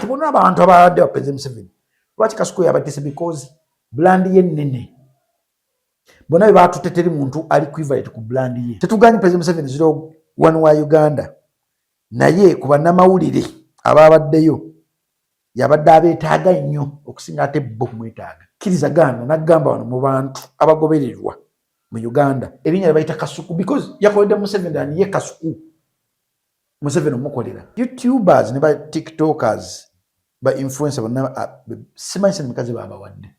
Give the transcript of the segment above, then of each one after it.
kati bonna abantu abadde ba President Museveni lwaki Kasuku yabatise because brand ye nene bonna batuteteri muntu ali equivalent ku brand ye tetuganye President Museveni 01 wa Uganda naye kuba namawulire ababaddeyo yabadde abeetaaga nnyo okusinga ate bo kumwetaaga kiriza ganda nagamba wano mu bantu abagobererwa mu Uganda erinnya bayita Kasuku because yakoledde Museveni ani ye Kasuku Museveni omukolera YouTubers ne ba TikTokers ba influencer bonna simanyi mikazi baba wadde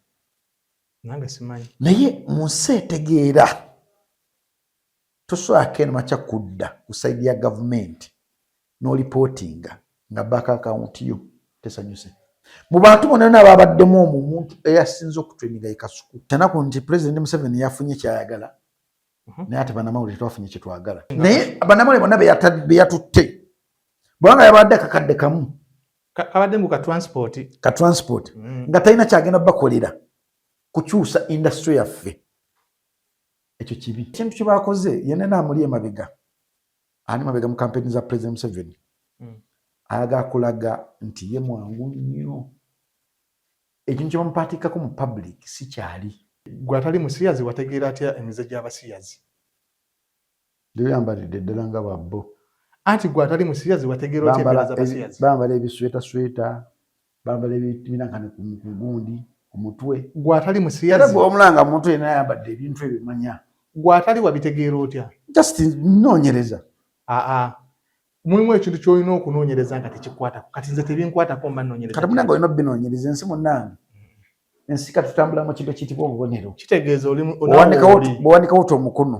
nange simanyi naye musetegeera tosobola kena macha kudda kusaidi ya government no reportinga nga bank account yo tesanyuse mu bantu bonna n'ababaddemu omuntu eyasinze okutraininga Kasuku tanako nti President Museveni yafunye kyayagala naye ate banamawulire twafunye kye twagala naye banamawulire bonna beyatutte bwanga yabadde akakadde kamu abadde mu ka transport nga talina kyagenda bakolera kukyusa industry yaffe ekyo kibi kintu kye bakoze yenna amuli emabega ani mabega mu campaign za President Museveni ayaga kulaga nti ye mwangu nnyo ekintu kye bamupatikako mu public si kyali gwe atali musiyazi wategeera atya emize gy'abasiyazi lyo yambalidde ddala nga babbo anti gwe atali musiyazi wategeera otya emize gy'abasiyazi bambala ebisweta bambala ebinankane ku gundi ku mutwe gwe atali musiyazi era omulanga muntu yenna yambadde ebintu ebyo manya gwe atali wabitegeera otya just noonyereza mulimu ekintu ky'olina okunoonyereza nga tekikwatako kati nze tebinkwatako mba noonyereza kati munange olina obinoonyereza ensi munnange ensi katutambulamu kintu ekiyitibwa obubonero kitegeeza bwewandikawo ti omukono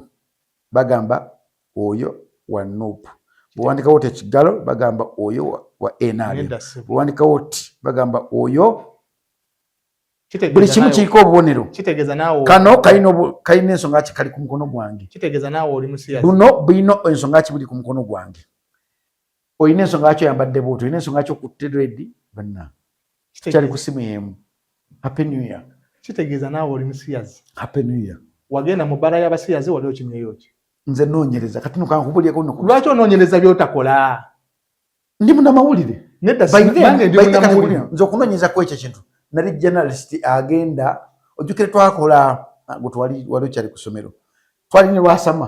bagamba oyo wa Nuupu bwewandikawo ti ekigalo bagamba oyo wa NRM bwewandikawo ti bagamba oyo buli kimu kiriko obubonero kano kalina ensonga ki kali ku mukono gwange kitegeeza naawe oli musiyazi buno bulina ensonga ki buli ku mukono gwange olina ensonga ki oyambadde bwoti olina ensonga ki okutte redi bonna kikyali ku simu yemu Happy New Year kitegeeza naawe oli musiyazi Happy New Year wagenda mu bbala y'abasiyazi wali okimyeyo ki nze noonyereza kati nukankubulyeko lwaki onoonyereza by'otakola ndi munnamawulire nze okunoonyereza ku ekyo kintu nali journalist agenda ojjukire twakola wali okyali ku ssomero twali ne Lwasama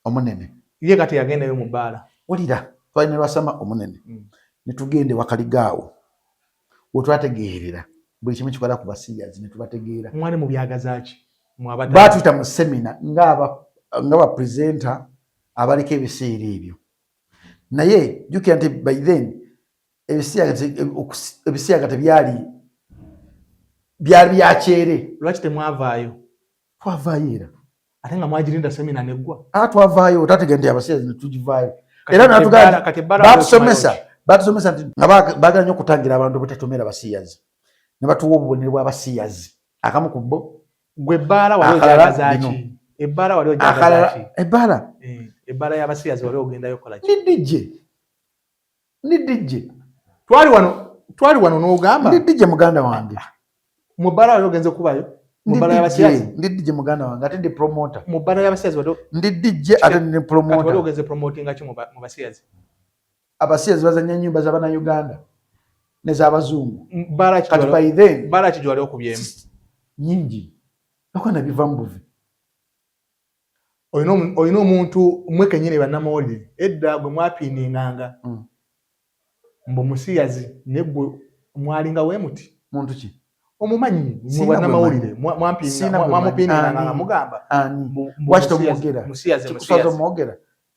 omunene ye kati yagendayo mu bbaala wulira twali ne Lwasama omunene ne tugende Wakaligaawo wetwategeerera buli kimu kikola ku basiyazi ne tubategeera mwali mu byagazaaki baatuyita mu semina nga presenter abaliko ebiseera ebyo naye jjukira nti by then ebisiyaga tebyali byakyere lwaki temwavaayo twavaayo era ate nga mwagirinda semina neggwa twavaayo tategera nti abasiyazi netugivaayo era batusomesa nti nga baagala nnyo okutangira abantu butatomera basiyazi ne batuwa obubonero bw'abasiyazi akamu ku bo gwe ebbaala wali ogyagazaaki ebbaala wali ogyagazaaki ebbaala y'abasiyazi wali ogendayo kola ki ndi dijje twali wano n'ogamba ndi dijje muganda wange mu bbaala wali ogenze okubayo mu bbaala y'abasiyazi ndi dijje muganda wange ate ndi promoter mu bbaala y'abasiyazi wali ndi dijje ate ndi promoter wali ogenze promotinga ki mu basiyazi abasiyazi bazanya ennyimba z'Abannayuganda n'ez'Abazungu bbaala ki gyewali okubyemu nyingi okwana biva mu buvi olina omuntu mmwe kennyini bannamawulire edda gwe mwapiininganga mbu musiyazi ne gwe mwalinga we muti muntu ki omumanyi mwe bannamawulire mwamupiininganga nga mugamba lwaki tomwogera kikusaza omwogera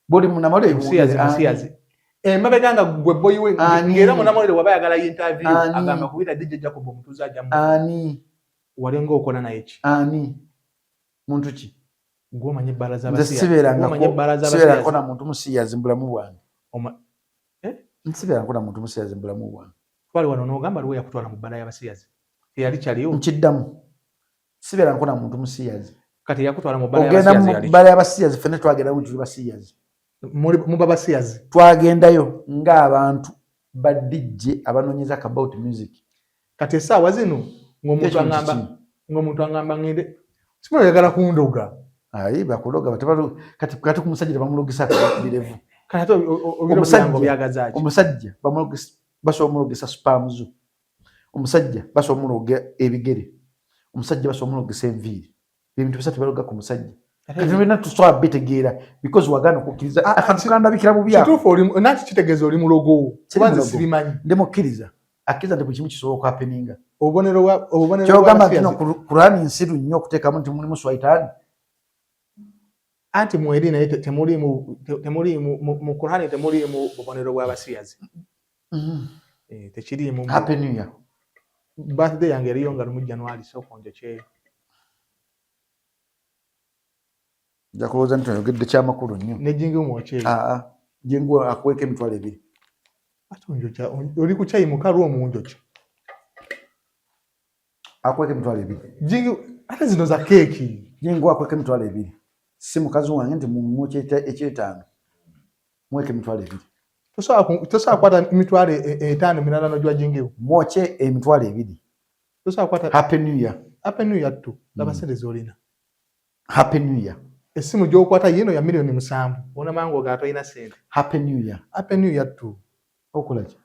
buli munnamawulire musiyazi emabega nga gwe boyi we ng'era munnamawulire waba ayagala interview agamba kubira DJ Jacob omutuuze ajjamu wali ng'okola naye ki muntu ki ng'omanyi ebbaala z'abasiyazi na muntu musiyazi mu bulamu bwange nsibeerangako na muntu musiyazi mu bulamu bwange twali wano n'ogamba liwe yakutwala mu bbaala y'abasiyazi teyali kyaliwo nkiddamu sibeerangako na muntu musiyazi kati yakutwala mu bbaala y'abasiyazi ffenna twagendamu tuli basiyazi muba basiyazi twagendayo ng'abantu badijje abanoonyeza about music kati essaawa zino ng'omuntu aŋŋamba ngende simuno yagala kundoga ayi bakuloga kati ku musajja tebamulogesa birevu omusajja basobola omulogesa spams, omusajja basobola omulogera ebigere, omusajja basobola omulogesa enviiri. Ebintu bisatu baloga ku musajja. Kati bina tusobola bitegeera because wagana okukkiriza akantu kandabikira bubi ako. Kituufu oli naki kitegeeza oli mulogo kubanze sibimanyi. Ndemukkiriza akkiriza nti buli kimu kisobola okuhapeninga. Obubonero kyogamba kino Kurani nsiru nnyo okuteekamu nti mulimu swayitaani. Anti mweri naye temuli mu Kurani temuli mu bubonero bw'abasiyazi. Tekiri mu Happy New Year. Birthday yange eriyo nga mu January sokonje kye. Jakulooza nti oyogedde kyamakulu nnyo. Ne jingi mwoche. Jingu akweka emitwalo ebiri. Ate onjocha oli ku chai mukalu omunjocha. Akweka emitwalo ebiri. Jingi ate zino za keki. Jingu akweka emitwalo ebiri. Si mukazi wange nti mumwoche ekyetaano. Mweke emitwalo ebiri. Tosa kwata emitwalo etaano mirala no jwa jingi. Mwoche emitwalo ebiri. Tosa kwata Happy New Year. Happy New Year tu. Labasende zolina. Happy New Year. Esimu gyokwata yino ya milioni 7 ona mango gato ina sente. Happy New Year. Happy New Year tu. Okulaje.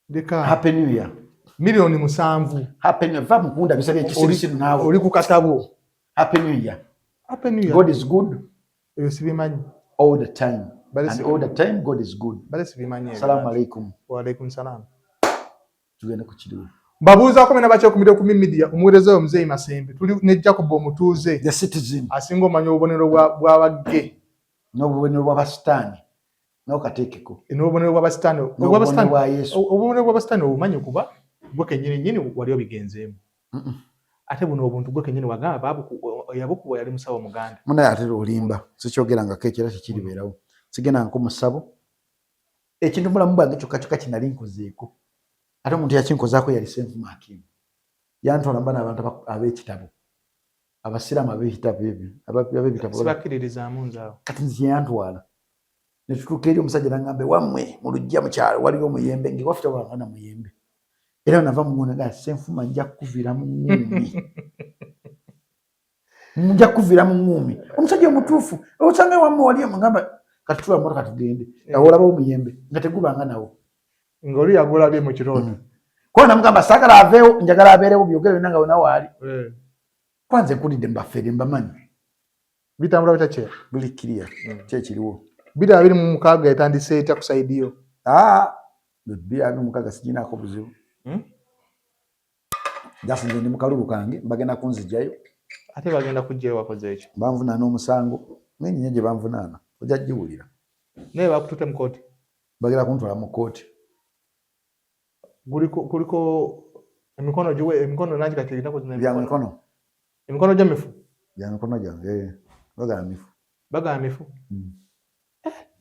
Deka. Happy New Year. Milioni 7. Happy New Year. Va mukunda bisabe ekisiru nawe. Oli ku katabo. Happy New Year. Happy New Year. God is good. Eyo sibimanyi. All the time. And all the time God is good. Bale sibimanyi. Assalamu alaikum. Wa alaikum salam. Tugende ku kiriwo. Babuuza ko mena bacho kumide ku media umuwerezeyo Mzee Masembe tuli ne Jacob Omutuuze the citizen asinga omanyi obubonero bw'abagge n'obubonero bw'abasitaani n'okateekeko n'obubonero bw'abasitaani obubonero bw'abasitaani obumanyi kuba gwe kennyini wali obigenzeemu ate buno obuntu gwe kennyini wagamba yabukuba yali musawo Muganda munaye ate olimba sikyogerangako ekira tekiribeerawo sigenda nko musabo ekintu mulamu bwange kyokka kinali nkozeeko ate omuntu yakinkozaako yali Senfuma Hakimu yantwala mba n'abantu ab'ekitabo abasiraamu ab'ekitabo ebyo ab'ebitabo sibakkiririzaamu nzaawo kati nze yantwala ne tutuuka eri omusajja n'aŋŋamba wammwe mu luggya mu kyalo waliwo omuyembe ng'ewaffe tewabanga muyembe era nava mu ng'ono nga Senfuma nja kukuviira mu ŋŋuumi nja kukuviira mu ŋŋuumi omusajja omutuufu osanga wammwe wali omugamba kati tula mmotoka tugende awo olabawo omuyembe nga tegubanga nawo ngoli yagulabye mu kirooto kwa namugamba saagala aveewo njagala abeerewo byogere bina nga wona waali kwanze nkulidde mbafeere mbamanyi bitambula bitaki buli kiriya kyekiriwo 2026 yatandise etya ku saidi yo 2026 sijinaako buzibu jasi nze ndi mu kalulu kange bagenda kunzijjayo ate bagenda kujjayo wakoze ekyo banvunaana omusango nenyinya gye banvunaana ojja giwulira naye bakutute mu kooti bagenda kuntwala mu kooti kuliko emikono jiwe emikono nangi kati linako bya mikono emikono jamifu bya mikono jange baga mifu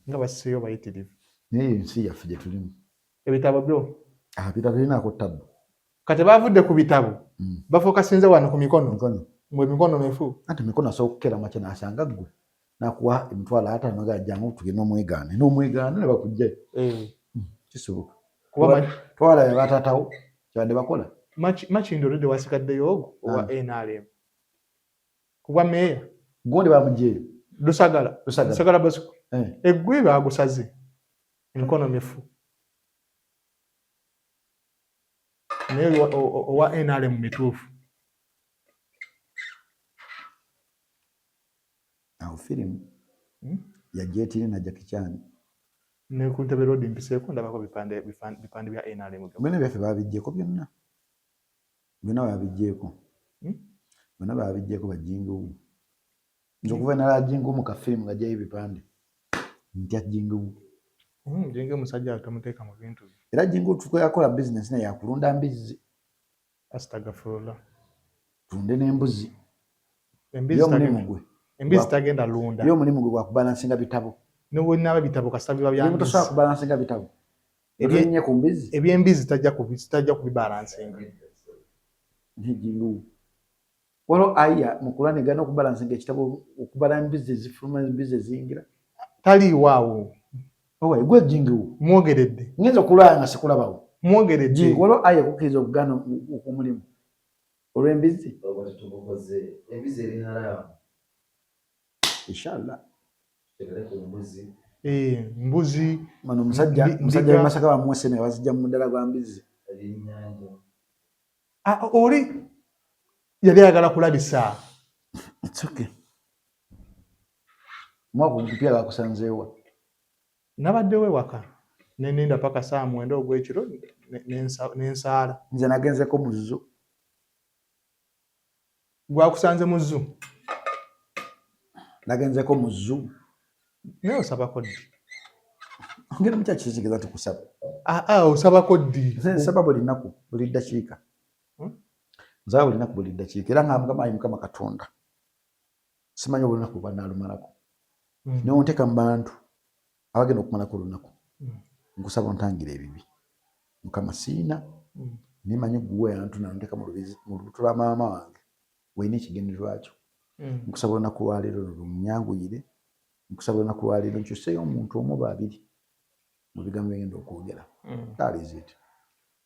nga basiyo bayitirivu naye nsi yaffe gye tulimu ebitabo byo bitabo birinaako ttabu kati bavudde ku bitabo bafokasinze wano ku mikono mwe mikono mifu ate mikono asobola okukera makya n'asanga ggwe n'akuwa emitwalo 5 gajjangu tugende omwegaane n'omwegaane ne bakujjayo kisoboka kuba twala batatawo kyabadde bakola machindo rede wasikaddeyo ogwo owa NRM kuba meya gondi bamugyeyo Lusagala Bosco eggwe bagusaze emikono mifu naye owa NRM mituufu awo firimu yagyetire na Jackie Chan ne ku Ntebe Road mpiseeko ndabako bipande bya NRM byonna byaffe babijjeeko byonna babijjeeko byonna babijjeeko bajinguwu nze okuva nala jinguwu mu kafirimu nga jjayo ebipande ntya jinguwu jinguwu musajja atamuteeka mu bintu era jinguwu tukola bizinesi naye yakulunda mbizzi astagfirullah tunde n'embuzi embizi tagenda lunda yo mulimu gwe gwakubalansinga bitabo n'obwo naba bitabo kasita biba bya mbizi tosobola kubalansinga bitabo ebyennye ku mbizi ebyembizi tajja kubibalansinga jinguwu waliwo aya mu Kurani gana okubalansinga ekitabo okubala embizi ezifuluma embizi ezingira taliiwaawo gwe jinguwu mwogeredde ngenza okulaba nga sikulabawo mwogeredde waliwo aya okukkiriza okugaana okumulimu olw'embizi inshallah mbuzi mano musajja Masaka bamuwese ne bazijja mu ddala gwa mbizi oli yali ayagala kulabisa it's okay mwako mpya bakusanzeewa nabaddewo ewaka neninda paka saa 9 ogw'ekiro n'ensaala nze nagenzeko mu zoo gwakusanze mu zoo nagenzeko mu zoo naye osabako ddi ngenda mu kyakizigeza tukusaba osabako ddi nsaba buli nnaku buli ddakiika nsaba buli nnaku buli ddakiika era nga Mukama Katonda simanyi olunaku lwe banaalumalako naye onteeka mu bantu abagenda okumalako olunaku nkusaba ontangira ebibi Mukama siina nimanyi gwe yantuna nteeka mu lubuto lwa maama wange weine ekigendererwa kyo nkusaba olunaku lwaleero lunyanguyire nkusaba olunaku lwaleero nkyuseeyo omuntu omu babiri mu bigambo byengenda okwogera taliziti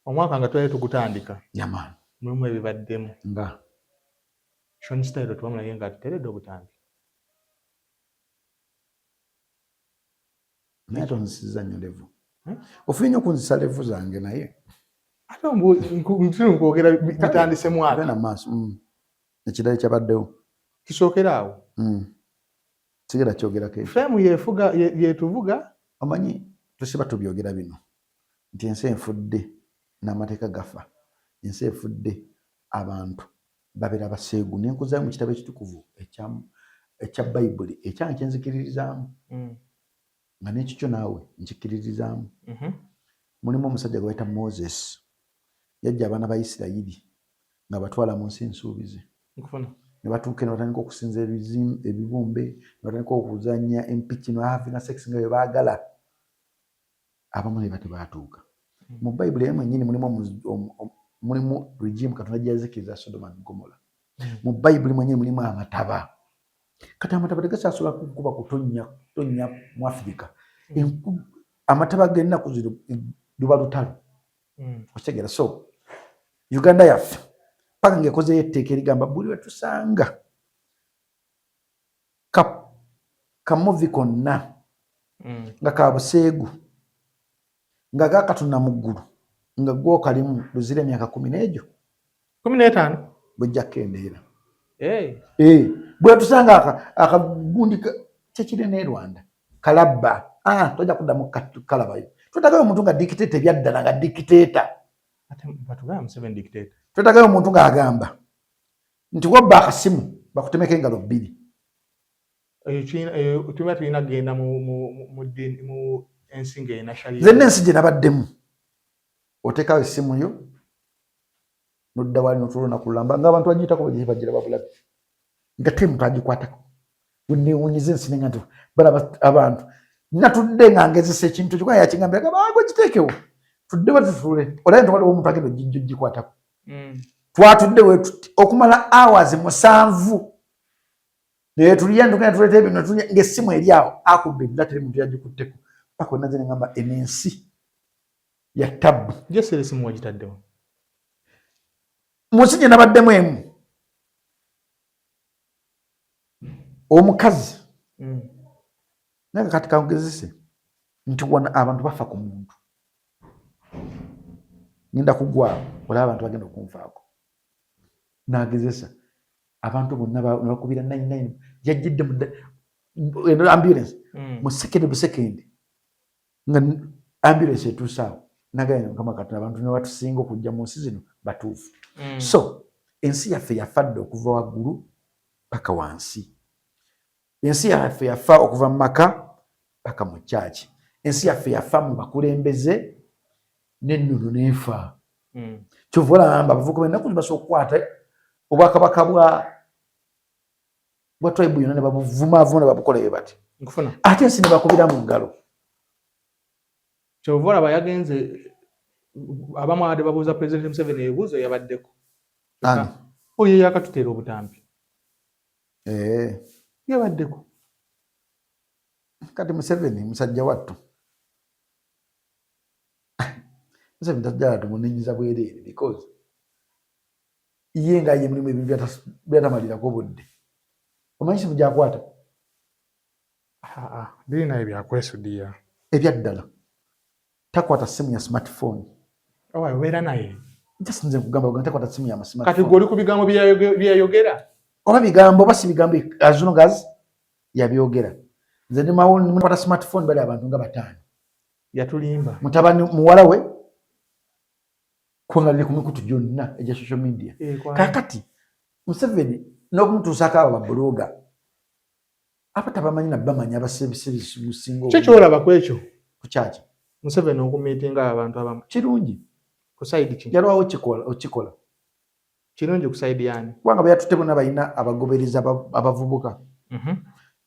omwaka nga twali tugutandika yamaani mulimu ebibaddemu nga Sean Style twamulaye nga tuteredde obutambi naye ate onzisiza nnyo levu ofunye okunzisa levu zange naye ate nkwogera bitandise mwaka na maaso ekirala kyabaddewo kisookera awo sigera kyogerako frame yetuvuga omanyi tusiba tubyogera bino nti ensi enfudde n'amateeka gafa ensi efudde abantu babeera baseegu nenkuzaayo mu kitabo ekitukuvu ekya bayibuli ekyange kyenzikiririzaamu nga n'ekikyo naawe nkikiririzaamu mulimu omusajja gwe bayita Moses yajja abaana ba Isirayiri nga batwala mu nsi ensuubize ne batuuka ne batandika okusinza ebibumbe ne batandika okuzannya empiki having sex nga bwe baagala abamu ne batebaatuuka mu bayibuli emu ennyini mulimu regime Katonda gy'azikiriza Sodoma ne Gomora mu bayibuli mwennyini mulimu amataba kati amataba tegasaasula kukuba kutonnya mu Afirika amataba g'ennaku zino luba lutalo okitegeera so Uganda yaffe paka ng'ekozeyo etteeka erigamba buli we tusanga kamuvi konna nga ka buseegu nga gaakatunda mu ggulu nga gwo kalimu luzira emyaka 10 n'egyo 15 bujja kendeera bwe tusanga akagundi kyekirina e Rwanda kalabba tojja kuddamu kalabayo twetagayo omuntu nga dictator ebyaddala nga dictator twetagayo omuntu ng'agamba nti wabba akasimu bakutemeko engalo 2 tuba tulina kugenda mu ensi ng'erina sharia nze n'ensi gye nabaddemu oteekawo essimu yo nodda wali notulona kulamba ng'abantu bagiyitako bagiraba bulabi nga te muntu agikwatako wenneewunyiza ensi nenga nti balaba abantu natudde nga ngezesa ekintu kikuba yakingambira gwe kiteekewo tudde batutule olaye nti waliwo omuntu agenda ogikwatako twatudde wetuti okumala hours 7 naye tuliya ntugenda tuleeta ebintu ng'essimu eri awo akubba ebira teri muntu yagikutteko paka wenaze nengamba enensi ya tabbu gyesera essimu wagitaddewo mu nsi gye nabaddemu emu omukazi naye kati kangezese nti wana abantu bafa ku muntu ngenda kugwa olaba abantu bagenda okunfaako nagezesa abantu bonna bakubira 99 yajjidde mu ambulance mu sekendi nga ambulance etuusaawo naganya Mukama Katonda abantu ne batusinga okujja mu nsi zino batuufu so ensi yaffe yafadde okuva waggulu paka wansi ensi yaffe yafa okuva mu maka paka mu kyaki ensi yaffe yafa mu bakulembeze n'ennono n'enfa kyova olaba abavubuka b'ennaku basobola okukwata obwakabaka bwa tribe yonna ne babuvumavuma ne babukola bwe bati ate ensi ne bakubira mu ngalo kyova olaba yagenze abamu abadde babuuza President Museveni ebibuuzo yabaddeko oyo yakatuteera obutambi yabaddeko kati Museveni musajja wattu Museveni tajjala tumunenyeza bwereere because ye nga ye mulimu ebintu byatamalirako budde omanyi simu gyakwata Birina ebyakwesudia ebyaddala takwata simu ya smartphone obeera naye just nze nkugamba takwata simu ya smartphone kati gwe oli ku bigambo byayogera oba bigambo oba si bigambo as long as yabyogera nze ndi mukwata smartphone bali abantu nga 5 yatulimba mutabani muwala we kwangalire ku mikutu gyonna egya social media kakati Museveni n'okumutuusako abo babloga abatabamanyi nabamanya abasebisebisi busingo kyolaba kwekyo kukyaki Museveni okumiitinga abantu abamu kirungi ku side ki yalwawo okikola kirungi ku side yani kubanga bayatute bonna balina abagobereza abavubuka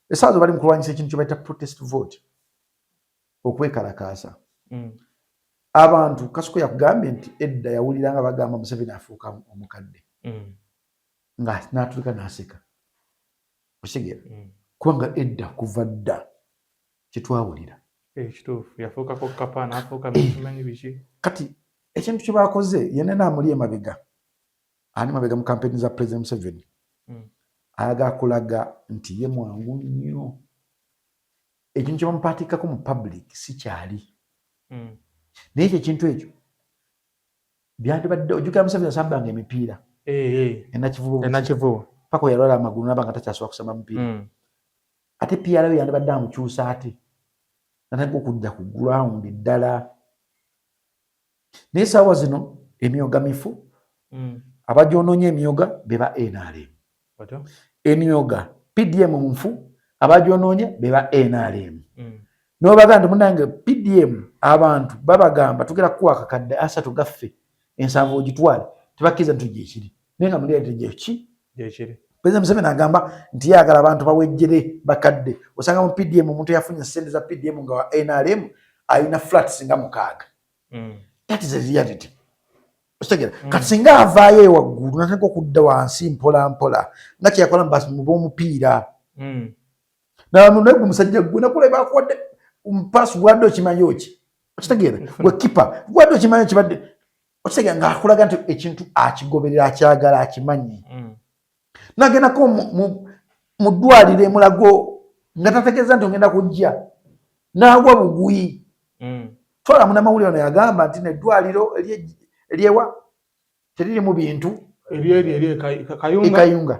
esaazo bali mu kulwanyisa ekintu kye bayita protest vote okwekalakaasa abantu Kasuku yakugambye nti edda yawuliranga bagamba Museveni afuuka omukadde nga n'atulika n'aseka osigera kubanga edda kuva dda kyetwawulira ekituufu yafuukako kapa n'afuuka bimanyi biki kati ekintu kye bakoze yenna naamuli emabega ani mabega mu kampeni za President Museveni ayagala kulaga nti ye mwangu nnyo ekintu kye bamupaatikako mu public si kyali naye ekyo ekintu ekyo byandibadde ojjukira Museveni asambanga emipiira enakivubu paka yalwala amagulu nabanga takyasobola kusamba mupiira ate piara we yandibadde amukyusa ate natandika okujja ku ground ddala naye saawa zino emyoga mifu abagyonoonye emyoga beba NRM emyoga PDM nfu abagyonoonye beba NRM n'obagamba munange PDM abantu babagamba tugera kuwaka kadde asatu gaffe ensanvu ogitwale tebakkiriza nti gyekiri naye nga muleete gyekiri President Museveni agamba nti yagala abantu bawejjere bakadde osanga mu PDM omuntu yafunye sente za PDM nga wa NRM alina flats nga 6 that is a reality ostegera kati singa avaayo ewaggulu natandika okudda wansi mpola mpola nga kyeyakola mu b'omupiira naye gwe musajja gwe nakulaba akuwadde mpaasi gwadde okimanyi ki okitegeera gwe kipa gwadde okimanyi kibadde okitegeera ng'akulaga nti ekintu akigoberera akyagala akimanyi nagendako mu ddwaliro emulago nga tategeeza nti ogenda kujja n'agwa bugwi twala munamawulire ono yagamba nti neddwaliro eryewa teriri mu bintu ekayunga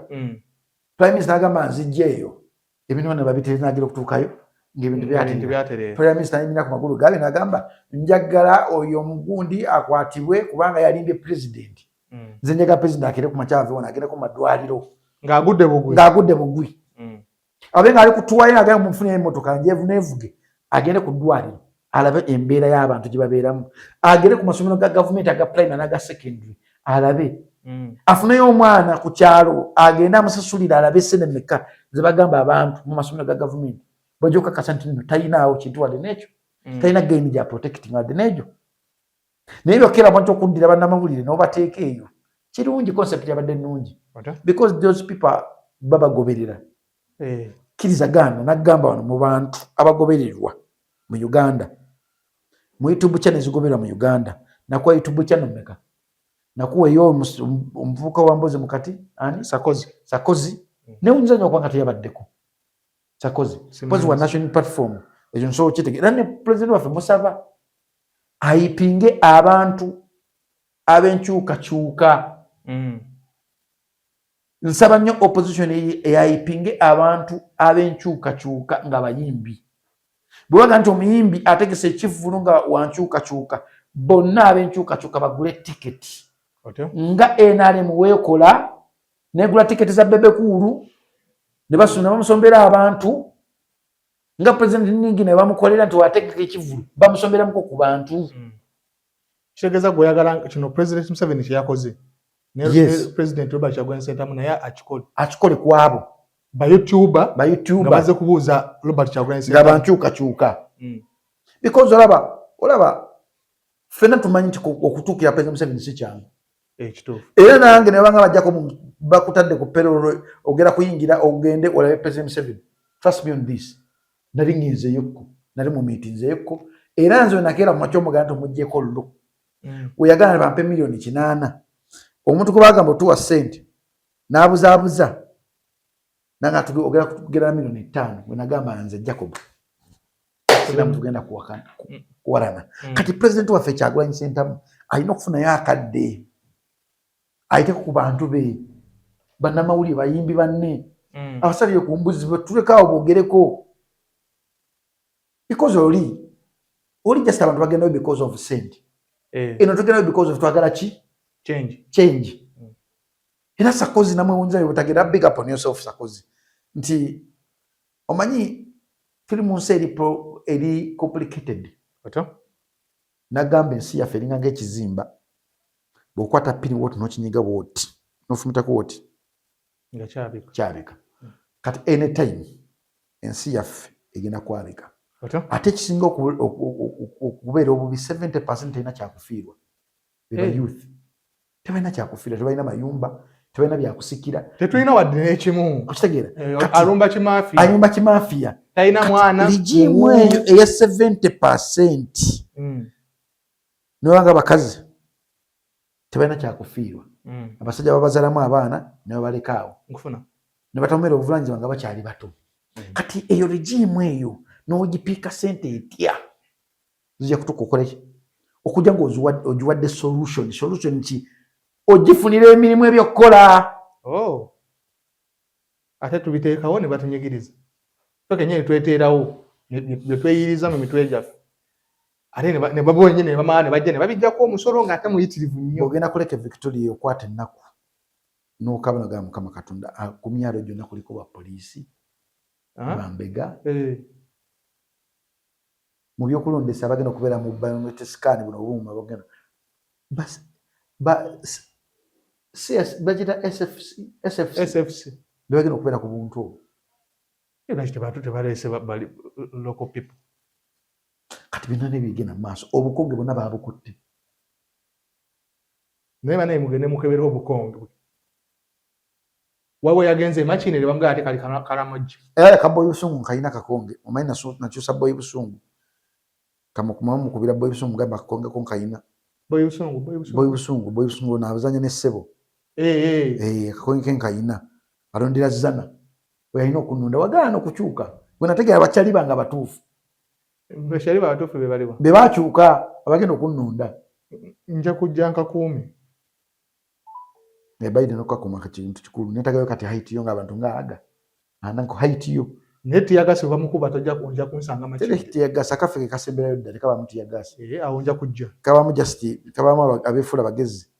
Prime Minister agamba nzijja eyo ebintu bano babiterinagera okutuukayo ng'ebintu byaterera Prime Minister ayimira ku magulu gabe n'agamba njagala oyo omugundi akwatibwe kubanga yalimbye president nze njagala president akere ku makyava wona agende ku madwaliro ng'agudde bugwi abe ng'ali kutuwayo agenda mufune emmotoka njeevu neevuge agende ku ddwaliro alabe embeera y'abantu gye babeeramu agende ku masomero ga gavumenti aga primary n'aga secondary alabe afuneyo omwana ku kyalo agende amusasulire alabe essene mmeka ze bagamba abantu mu masomero ga gavumenti bajja okukakasa nti nno talinaawo kintu wadde n'ekyo talina gaini gya protecting wadde n'egyo naye byokera bantu okuddira bannamawulire n'obateeka eyo kirungi concept yabadde nnungi because those people babagoberera kkiriza ganda naggamba wano mu bantu abagobererwa mu Uganda mu YouTube channel zigobererwa mu Uganda nakuwa YouTube channel mmeka nakuwa eyo omuvubuka wa Mboze mukati ani Sakozi ne unzanya okwanga teyabaddeko Sakozi pozi wa national platform ekyo nsobola okitegeera ne president waffe musaba ayipinge abantu ab'enkyukakyuka nsaba nnyo opposition eyayipinge abantu ab'enkyukakyuka nga bayimbi bwe baga nti omuyimbi ategese ekivulu nga wankyukakyuka bonna ab'enkyukakyuka bagule tiketi nga NRM weekola negula tiketi za bebekuulu ne basuna bamusombera abantu nga president ningi ne bamukolera nti wategeka ekivulu bamusomberamuko ku bantu kitegeeza gweyagala kino President Museveni kyeyakoze President Robert Kyagulanyi Ssentamu naye akikole ku abo ba YouTuber nga baze kubuuza Robert Kyagulanyi Ssentamu nga bankyukakyuka because olaba ffenna tumanyi nti okutuukira President Museveni si kyangu era nange ne banga bajjako bakutadde ku perolo ogera kuyingira ogende olabe President Museveni trust me on this nali nginzeyokko nali mu miitinzeyokko era nze nakeera mu makyo muganda omuggyeko llo oyagala bampe milioni 8 omuntu gwe bagamba otuwa ssente n'abuzaabuza nanga tugera kugera milioni 5 wenagamba nze Jacob sina mtu genda kuwarana kati president waffe Kyagulanyi Ssentamu alina okufunayo akadde ayite ku bantu be bannamawulire bayimbi banne abasalire ku mbuzi tulekaawo bogereko because oli just abantu bagendayo because of cent eno tugendayo because of twagala ki change era Sarkozy namwe wunzayo butagenda big up on yourself Sarkozy nti omanyi tuli mu nsi eri complicated nagamba ensi yaffe eringa ng'ekizimba bw'okwata pini woti n'okinyiga bwoti n'ofumitako woti nga kyabika kati anytime ensi yaffe egenda kwabika ate ekisinga okubeera obubi 70% terina kyakufiirwa beba youth tebalina kyakufiirwa tebalina mayumba tebalina byakusikira tetulina wadde n'ekimu okitegeera alumba kimafiya talina mwana ligimu eyo eya 70% nobanga bakazi tebalina kyakufiirwa abasajja babazalamu abaana nebabalekaawo ne batamera obuvunaanyizibwa nga bakyali bato kati eyo ligimu eyo n'ogipiika sente etya zijja kutuuka okoleki okujja ng'ogiwadde solution ki ogifunira emirimu ebyokukola ate tubiteekawo ne batunyigiriza kenyini tweteerawo bye tweyiriza mu mitwe gyaffe ate ne babo wenyini ne bamala ne bajja ne babijjako omusolo ng'ate muyitirivu nnyo ogenda kuleka Victoria okwata ennaku n'okabana ga Mukama Katonda ku myalo gyonna kuliko bapoliisi bambega mu byokulondesa bagenda okubeera mu biometric scan buno obuuma bagenda bagita SFC bagenda okubeera ku buntu obwo tebaleese local people kati byonna nebigenda mu maaso obukonge bonna baabukutte naye banaye mugende mukebera obukonge wawe yagenze machine ne bamugamba ate kali kalamojja kaboyi busungu nkayina kakonge omanyi nakyusa boyi busungu kamukumamu mukubira boyi busungu gamba kakonge ko nkayina boyi busungu n'abazanya n'essebo kakonge ke nkayina alondera zana we yalina okununda wagaana okukyuka we nategeera abakyali bange abatuufu be bakyuka abagenda okunnunda nja kujja nkakuumi Biden okakuma kintu kikulu netagayo kati height yo ng'abantu ngaaga ananko height yo neti yagasi bamukuba tojja kunja kunsanga machi neti yagasi akafeke kasemberayo ddala kaba muti yagasi awo nja kujja kaba mu just kaba mu abefula bagezi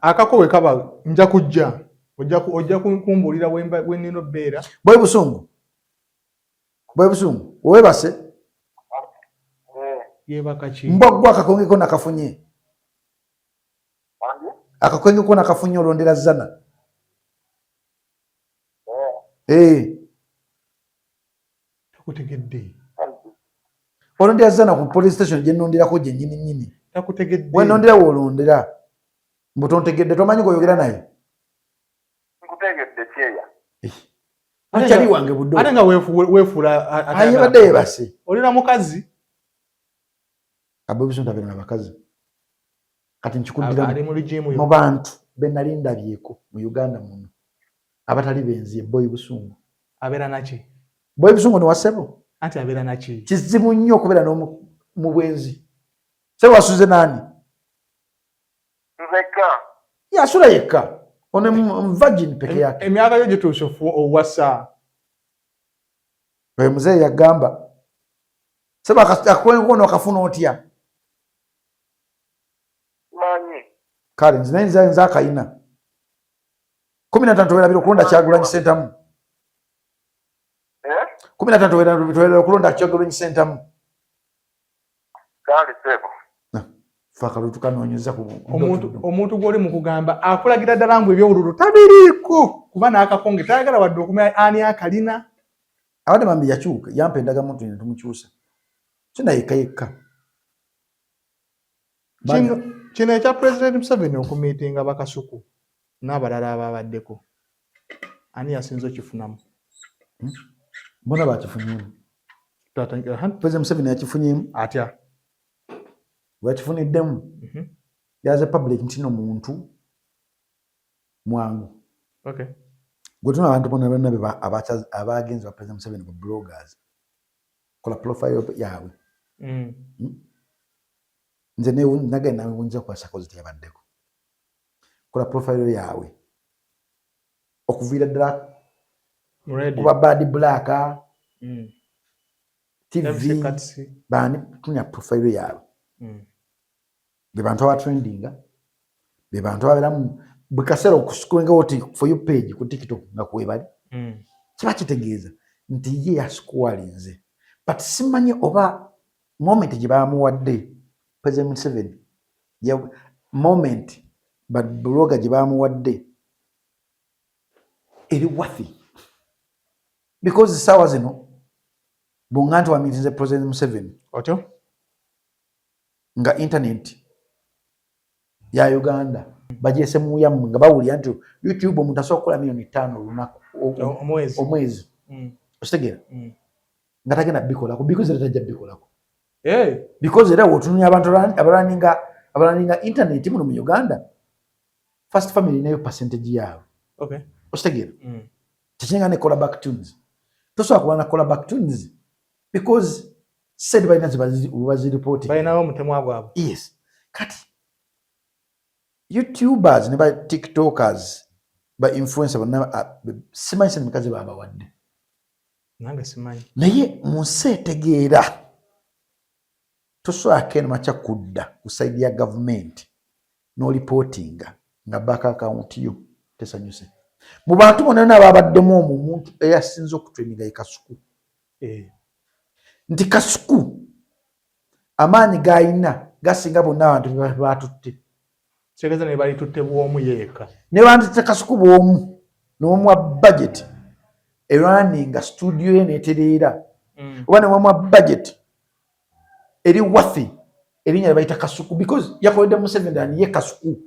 akakowe kaba nja kujja ojja kumbulira wenino beera boy busungu webase yebaka ki mbagwa akakonge ko nakafunye akakonge ko nakafunye olondera zana takutegedde olondera zana ku police station gye nonderako gye nyini takutegedde we nondera wolondera mbutontegedde tomanyi koyogera naye nkutegedde kyeya akyali wange buddo ate nga weefula ayebadde yebase olina mukazi abwebusungu abeera n'abakazi kati nkikuddira ali mu ligimu mu bantu be nali ndabyeko mu Uganda muno abatali benziye boyi busungu abeera naki boyi busungu ni wasebo anti abeera naki kizibu nnyo okubeera mu bwenzi sebo wasuze nani nzeka yasula yekka ono virgin peke yake emyaka yo gituuse owasa oyo muzeeyi yagamba sebo akakwenkono akafuna otya manyi kale nze akayina 15 towerabira okulonda Kyagulanyi Ssentamu 15 towerabira okulonda Kyagulanyi Ssentamu kale sebo fakalotukanoonyeza omuntu gw'oli mu kugamba akulagira ddala mbu ebyobululu tabiriiko kuba n'akakonge tayagala wadde okumanya ani akalina abadde bambi yakyuka yampa endagamuntu ne tumukyusa kina yekka kino ekya President Museveni okumiitinga bakasuku n'abalala ababaddeko ani yasinza okifunamu bona bakifunyemu President Museveni yakifunyemu atya bwakifuniddemu yaze public ntino muntu mwangu Gwe abantu bonna abagenzi ba President Museveni ku bloggers kola profile yaabwe. Nze nagenda nawunza kwasa kozi yabaddeko. Kola profile yaabwe okuviira ddala kuba bad black TV bani tunya profile yaabwe. Be bantu aba trendinga, be bantu aberamu bukasera okuscrollinga oti for you page ku TikTok nga kwebali. Kiba kitegeeza nti ye yasqualinze. But simanyi oba moment gye bamuwadde President Museveni ya moment but blogger gye bamuwadde eri wafi because sawa zino bungantu wamitinze President Museveni otyo nga internet ya Uganda bajese muyamu nga bawulira nti YouTube omuntu asobola kukola milioni 5 olunaku omwezi okitegera nga tagenda bikolako because tajja bikolako because era wotununya abantu abalaninga internet muno mu Uganda first family nayo percentage yaabwe okitegera tekinga ne kola back tunes tosobola kuba na kola back tunes because said by nazi baziripoti bayinawo mutemu agwabo. Yes, kati YouTubers ne ba TikTokers ba influencer bana simanyi se mikazi baba wadde nange simanyi naye munsetegeera tosobola kena macha kudda kusaidia ya government no reportinga nga back account yo tesanyuse mu bantu bonna nababaddemu omuntu eyasinze okutweninga Kasuku nti Kasuku amaanyi gayina gasinga bonna abantu batutte kyegeza ne bali tutte bwomu yeeka ne bantu Kasuku bwomu n'omwa budget running studio ye netereera oba ne omwa budget eri wafi erinya bayita Kasuku because yakoledde Museveni ani ye Kasuku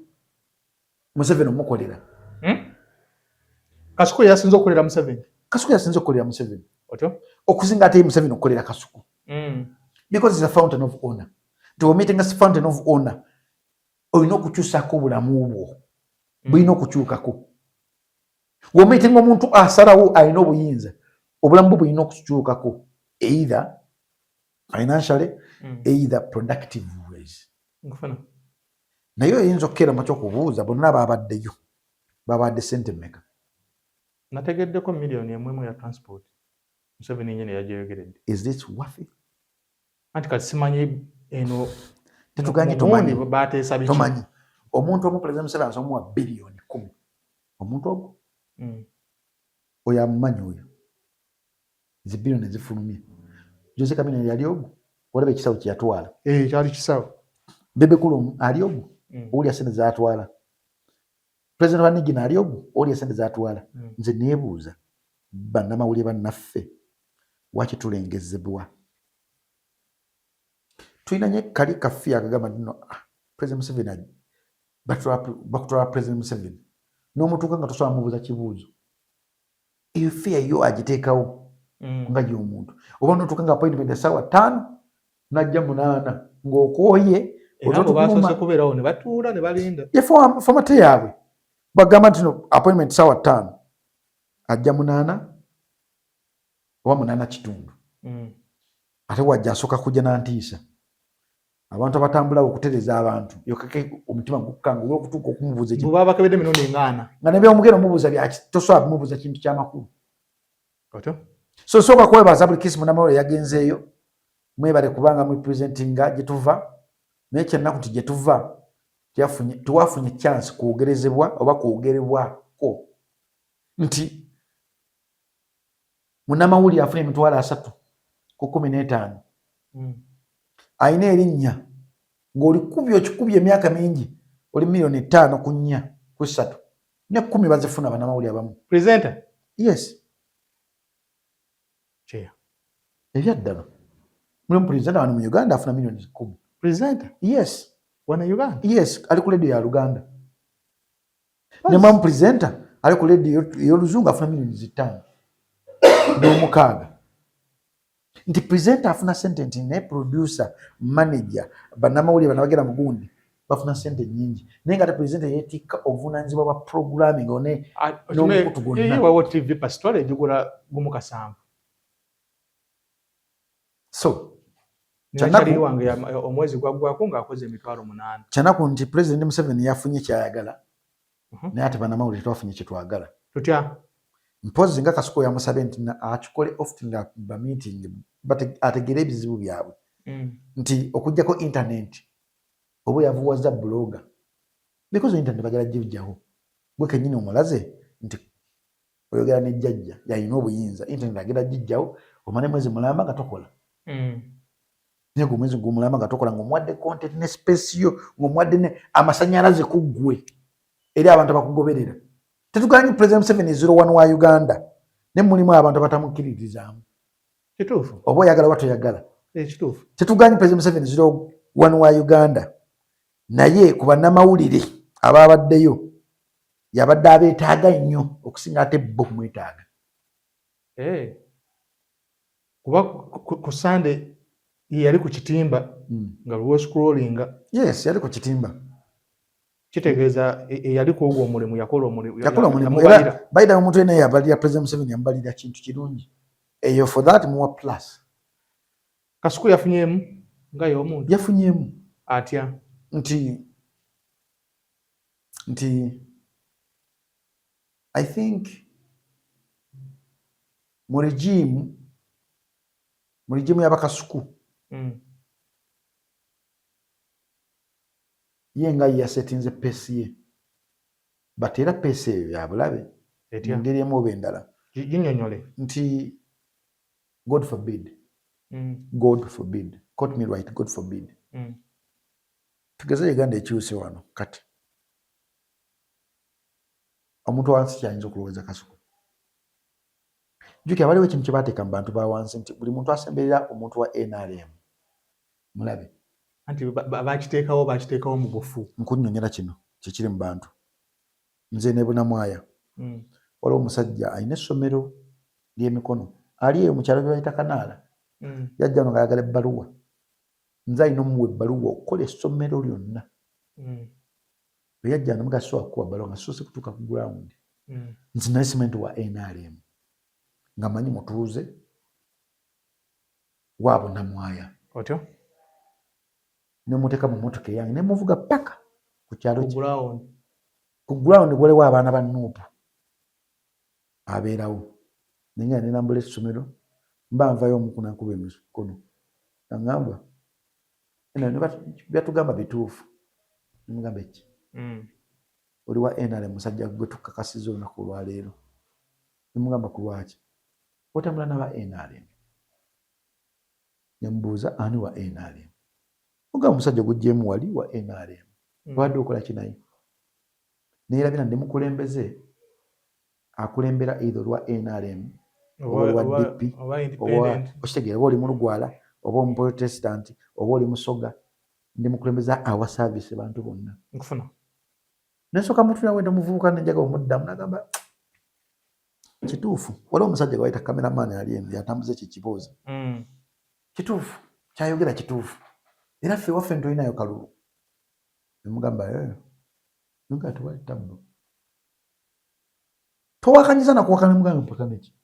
Museveni omukolera Kasuku yasinze okolera Museveni. Kasuku yasinze okolera Museveni otyo okusinga ate Museveni okolera Kasuku because it's a fountain of honor to meeting us fountain of honor oyina okukyusako obulamu bwo buyina okukyukako womeetinga omuntu asalawo alina obuyinza obulamu bwo buyina okukyukako either financially either productive ways naye oyinza okukeera makyo okubuuza bonna babaddeyo babadde sente mmeka nategeddeko million emwemu ya transport Museveni nyene yajeyogeredde. Is this worth it? Anti kati simanyi eno tetuganye tomanyi omuntu omu President Museveni asomuwa billion 10 omuntu ogwo oyo amumanyi oyo zi billion ezifulumye Jose Kamina yali ogwo olaba ekisawo kyeyatwala kyali kisawo Bebe Kulu ali ogwo oli asente zatwala President Wanigina ali ogwo oli asente zatwala nze neebuuza bannamawulire bannaffe waki tulengezebwa tulina nye kali kaffe akagamba nno President Museveni bakutwala President Museveni n'omutuuka nga tosobola mubuuza kibuuzo eyo fear yo agiteekawo nga gy'omuntu oba notuuka nga appointment essaawa 5 najja 8 ng'okooye kubeerawo ne batuula ne balinda fomate yaabwe bagamba nti no appointment essaawa 5 ajja 8 oba 8 kitundu ate wajja asooka kujja nantiisa abantu abatambulawo okutereza abantu yokake omutima gukanga olw'okutuuka okumubuuza ekintu baba bakebedde emirundi 4 nga ne by'omugenda omubuuza tosobola kumubuuza kintu ky'amakulu so sooka kwebaza buli kisi munnamawulire yagenzeeyo mwebale kubanga mwepresentinga gye tuva naye kyennaku nti gye tuva tewafunye chance kwogerezebwa oba kwogerebwako nti munnamawulire afuna emitwalo 3 ku 15 ayina erinnya ng'olikubye emyaka mingi oli milioni 5 ku 4 ku 3 ne 10 bazifuna bannamawulire abamu presenter yes cheya ebyaddala mulimu presenter wano mu Uganda afuna milioni 10 presenter yes wana Uganda yes ali ku radio ya Luganda ne mamu presenter ali ku radio y'oluzungu afuna milioni 5 n'omukaaga nti presenter afuna sente nti ne producer manager bannamawulire bano bagenda mugundi bafuna sente nyingi naye nga president yeetikka obuvunaanyizibwa bwa programming n'omukutu gwonna. Wawo TV pasitwale egigula gumu kasanvu. So kyanaku wange omwezi gwaggwako ng'akoze emitwalo 8. Kyanaku nti President Museveni yafunye kyayagala naye ate bannamawulire twafunye kye twagala. Tutya? Mpozi nga Kasuku yamusabye nti akikole often nga ba meeting ategere ebizibu byabwe nti okujjako internet oba yavuwaza bloga because internet bagala gijjaho gwe kennyini omulaze nti oyogera ne jjajja yalina obuyinza internet agenda gijjaho omane mwezi mulamba nga tokola naye gwe mwezi gumulamba nga tokola ng'omuwadde content ne space yo ng'omuwadde ne amasannyalaze ku ggwe eri abantu abakugoberera. Tetugaanyi President Museveni 01 wa Uganda ne mulimu abantu abatamukkiririzaamu. Kituufu. Oba oyagala oba toyagala. Kituufu. Tetugaanyi President Museveni 01 wa Uganda naye ku bannamawulire abaabaddeyo yabadde abeetaaga nnyo okusinga ate bo kumwetaaga. Kuba ku Sunday yali ku kitimba nga luwo scrollinga. Yes, yali ku kitimba. Kitegeeza yali ku ogwo omulimu yakola omulimu. Era bayida omuntu yenna yabalira President Museveni yamubalira kintu kirungi. Eyo for that more plus. Kasuku yafunyemu nga y'omuntu. Yafunyemu. Atya. Nti I think mu regime y'Abakasuku ye nga yasetinze pesi ye but era pesi eyo yabulabe engeri emu oba endala ginyonyole nti God forbid quote me right, God forbid tugeze Uganda ekyuse wano kati omuntu wansi kyayinza okulowooza Kasuku. Jjukira waliwo ekintu kye baateeka mu bantu ba wansi nti buli muntu asemberera omuntu wa NRM mulabe anti bakiteekawo mu bufu. Nkunnyonnyola kino kyekiri mu bantu. Nze ne Bunamwaya waliwo omusajja alina essomero ly'emikono ali eyo mu kyalo bye bayita Kanaala yajja wano ng'ayagala ebbaluwa. Nze alina omuwa ebbaluwa okukola essomero lyonna. Bwe yajja namugaso akuwa bbaluwa nga soose kutuuka ku ground. Nze naye simanyi wa NRM nga manyi mutuuze wa Bunamwaya. Otyo? Ne muteeka mu mmotoka yange ne muvuga paka ku kyalo kye. Ku ground waliwo abaana ba Nuupu abeerawo. Naye ne nambula essomero mba nvayo omu kunankuba emikono. Aŋŋamba byatugamba bituufu. Nimugamba eki? Oli wa NRM musajja gwe tukakasiza olunaku olwaleero. Nimugamba ku lwaki? Otambula n'aba NRM. Ne mubuuza ani wa NRM. Mugamba omusajja gujjeemu wali wa NRM. Obadde okola ki naye? Naye era bina ndi mukulembeze akulembera either olwa NRM oba olwa DP oba okitegeera oba oli mulugwala oba omuprotestant oba oli musoga ndi mukulembeza awa service bantu bonna. Nkufuna. Nesooka mutuna wenda muvubuka nenjaga omuddamu nagamba kituufu. Waliwo omusajja gwayita cameraman ali eno yatambuza ekyo ekiboozi. Kituufu. Kyayogera kituufu. Era ffe waffe ntolinayo kalulu. Nemugamba nunga tuwali tabbo. Towakanyiza na kuwakana muganga mpaka neki.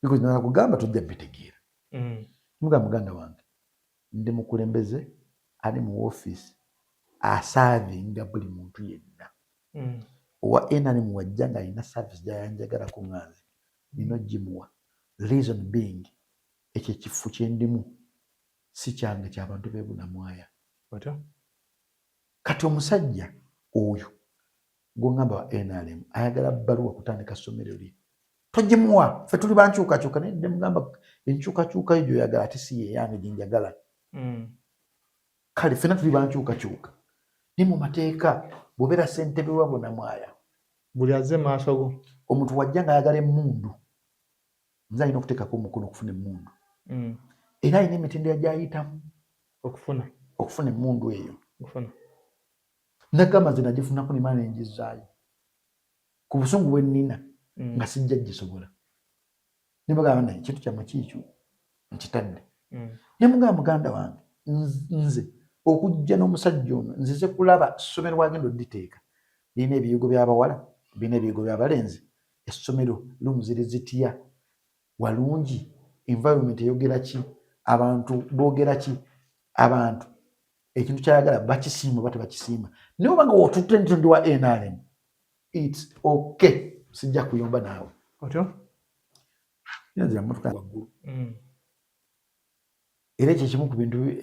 Because nala kugamba tujja bitegeera. Muganda wange ndi mukulembeze ali mu office asaavinga buli muntu yenna. Owa NRM wajja nga alina service gyayanjagala ku nganze nina gimuwa. Reason being ekyo ekifu kye ndimu si kyange ky'abantu b'e Bunamwaya. Kati omusajja oyo gw'ongamba wa NRM ayagala bbaluwa kutandika ssomero lye. Togimuwa. Ffe tuli bankyukakyuka naye ne mugamba enkyukakyuka yo gy'oyagala ate si ye yange gye njagala. Kale ffenna tuli bankyukakyuka. Naye mu mateeka bw'obeera ssentebe wa Bunamwaya buli azze maaso go omuntu wajja ng'ayagala emmundu nze alina okuteekako omukono okufuna emmundu. Era alina emitendera gy'ayitamu okufuna emmundu eyo. Nagamba nze nagifunako nemala nengizzaayo ku busungu bwe nnina nga sijja gisobola. Ne bagamba ekintu kyammwe kiikyo nkitadde. Ne mugamba muganda wange nze okujja n'omusajja ono nzize kulaba essomero wagenda odditeeka lirina ebiyigo by'abawala birina ebiyigo by'abalenzi essomero lumuziri zitya walungi environment eyogera ki abantu boogera ki abantu ekintu kyayagala bakisiima bate bakisiima naye obanga wotutte nti wa NRM it's okay sijja kuyomba naawe otyo yanzira motoka waggulu era ekyo kimu ku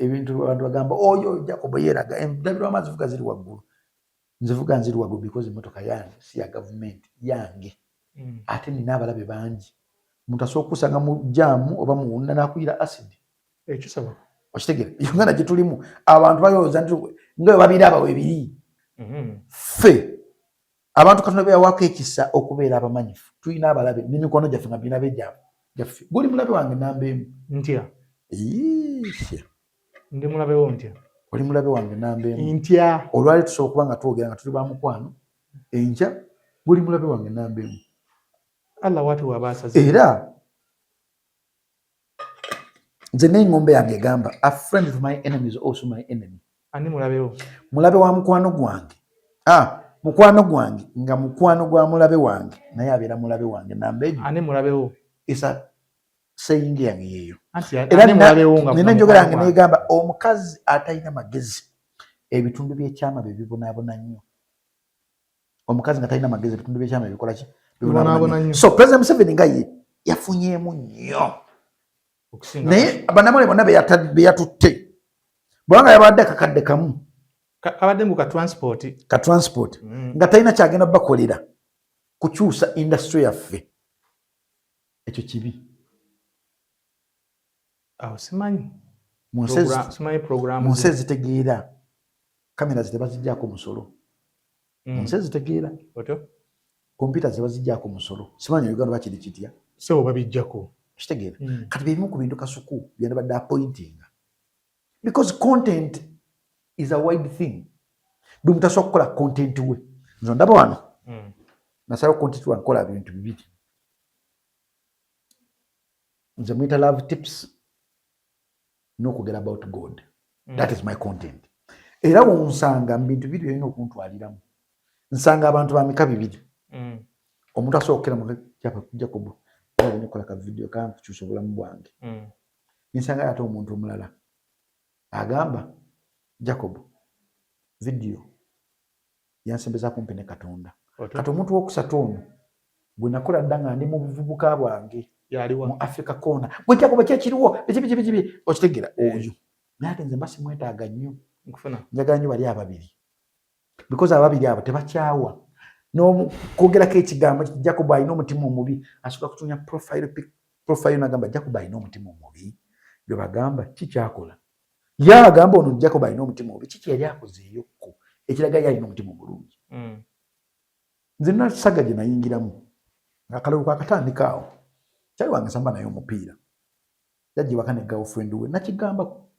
ebintu abantu bagamba oyo Jacob yeeraga endabiro w'amazzi vuga ziri waggulu nzivuga nziri waggulu because emotoka yange si ya gavumenti yange ate nina abalabe bangi omuntu asobola okusanga mu jaamu oba muwunda n'akuyira acid ekisaba okitegere Uganda gye tulimu abantu bayooza nti nga babiraba webiri ffe abantu Katonda be yawako ekisa okubeera abamanyifu tulina abalabe n'emikono gyaffe nga birina byaffe guli mulabe wange namba emu ntya ndi mulabewo ntya oli mulabe wange namba emu ntya olwali tusobola okuba nga twogera nga tuli ba mukwano enkya guli mulabe wange namba emu Allah watu wabasaze era nze n'engombe yange egamba a friend of my enemy is also my enemy ani mulabewo mulabe wa mukwano gwange mukwano gwange nga mukwano gwa mulabe wange naye abeera mulabe wange namba emu ani mulabewo isa sayingi yange yeeyo era nina enjogera yange negamba omukazi atalina magezi ebitundu by'ekyama bye bibonaabona nnyo omukazi nga talina magezi ebitundu by'ekyama bikola ki bibonaabona nnyo so President Museveni nga ye yafunyeemu nnyo naye bannamawulire bonna be yatutte bwanga yabadde akakadde kamu abadde mu ka transport nga talina kyagenda bakolera kukyusa industry yaffe ekyo kibi simanyi munsi ezitegeera kamera zitebazijjaako musolo munsi ezitegeera kompyuta zitebazijjaako musolo simanyi Uganda bakiri kitya so babijjako kitegeera kati bimu ku bintu Kasuku byandabadde appointinga because content is a wide thing buli muntu asobola kukola content we nzo ndaba wano nasalawo content we nkola bintu bibiri nze mwita love tips n'okwogera about God that is my content era wonsanga mu bintu bibiri byolina okuntwaliramu nsanga abantu ba mika bibiri omuntu asobola okukera mu Jacob alina okukola ka video kampukyusa obulamu bwange nsanga ate omuntu omulala agamba Jacob video yansembeza kumpi ne Katonda kati omuntu wokusatu ono bwe nakola dda nga ndi mu buvubuka bwange mu Africa corner gwe Jacob kyekiriwo ekibi okitegeera oyo naye ate nze mba simwetaaga nnyo njagala nnyo bali ababiri because ababiri abo tebakyawa n'okwogerako ekigambo Jacob alina omutima omubi asooka kutunya profile nagamba Jacob alina omutima omubi bye bagamba kikyakola yagamba ono Jacob alina omutima omubi kiki yali akozeeyokko ekiraga yalina omutima omulungi nze nina saga gye nayingiramu akalulu kakatandika awo kyali wange samba naye omupiira yagibaka ne girlfriend we nakigambako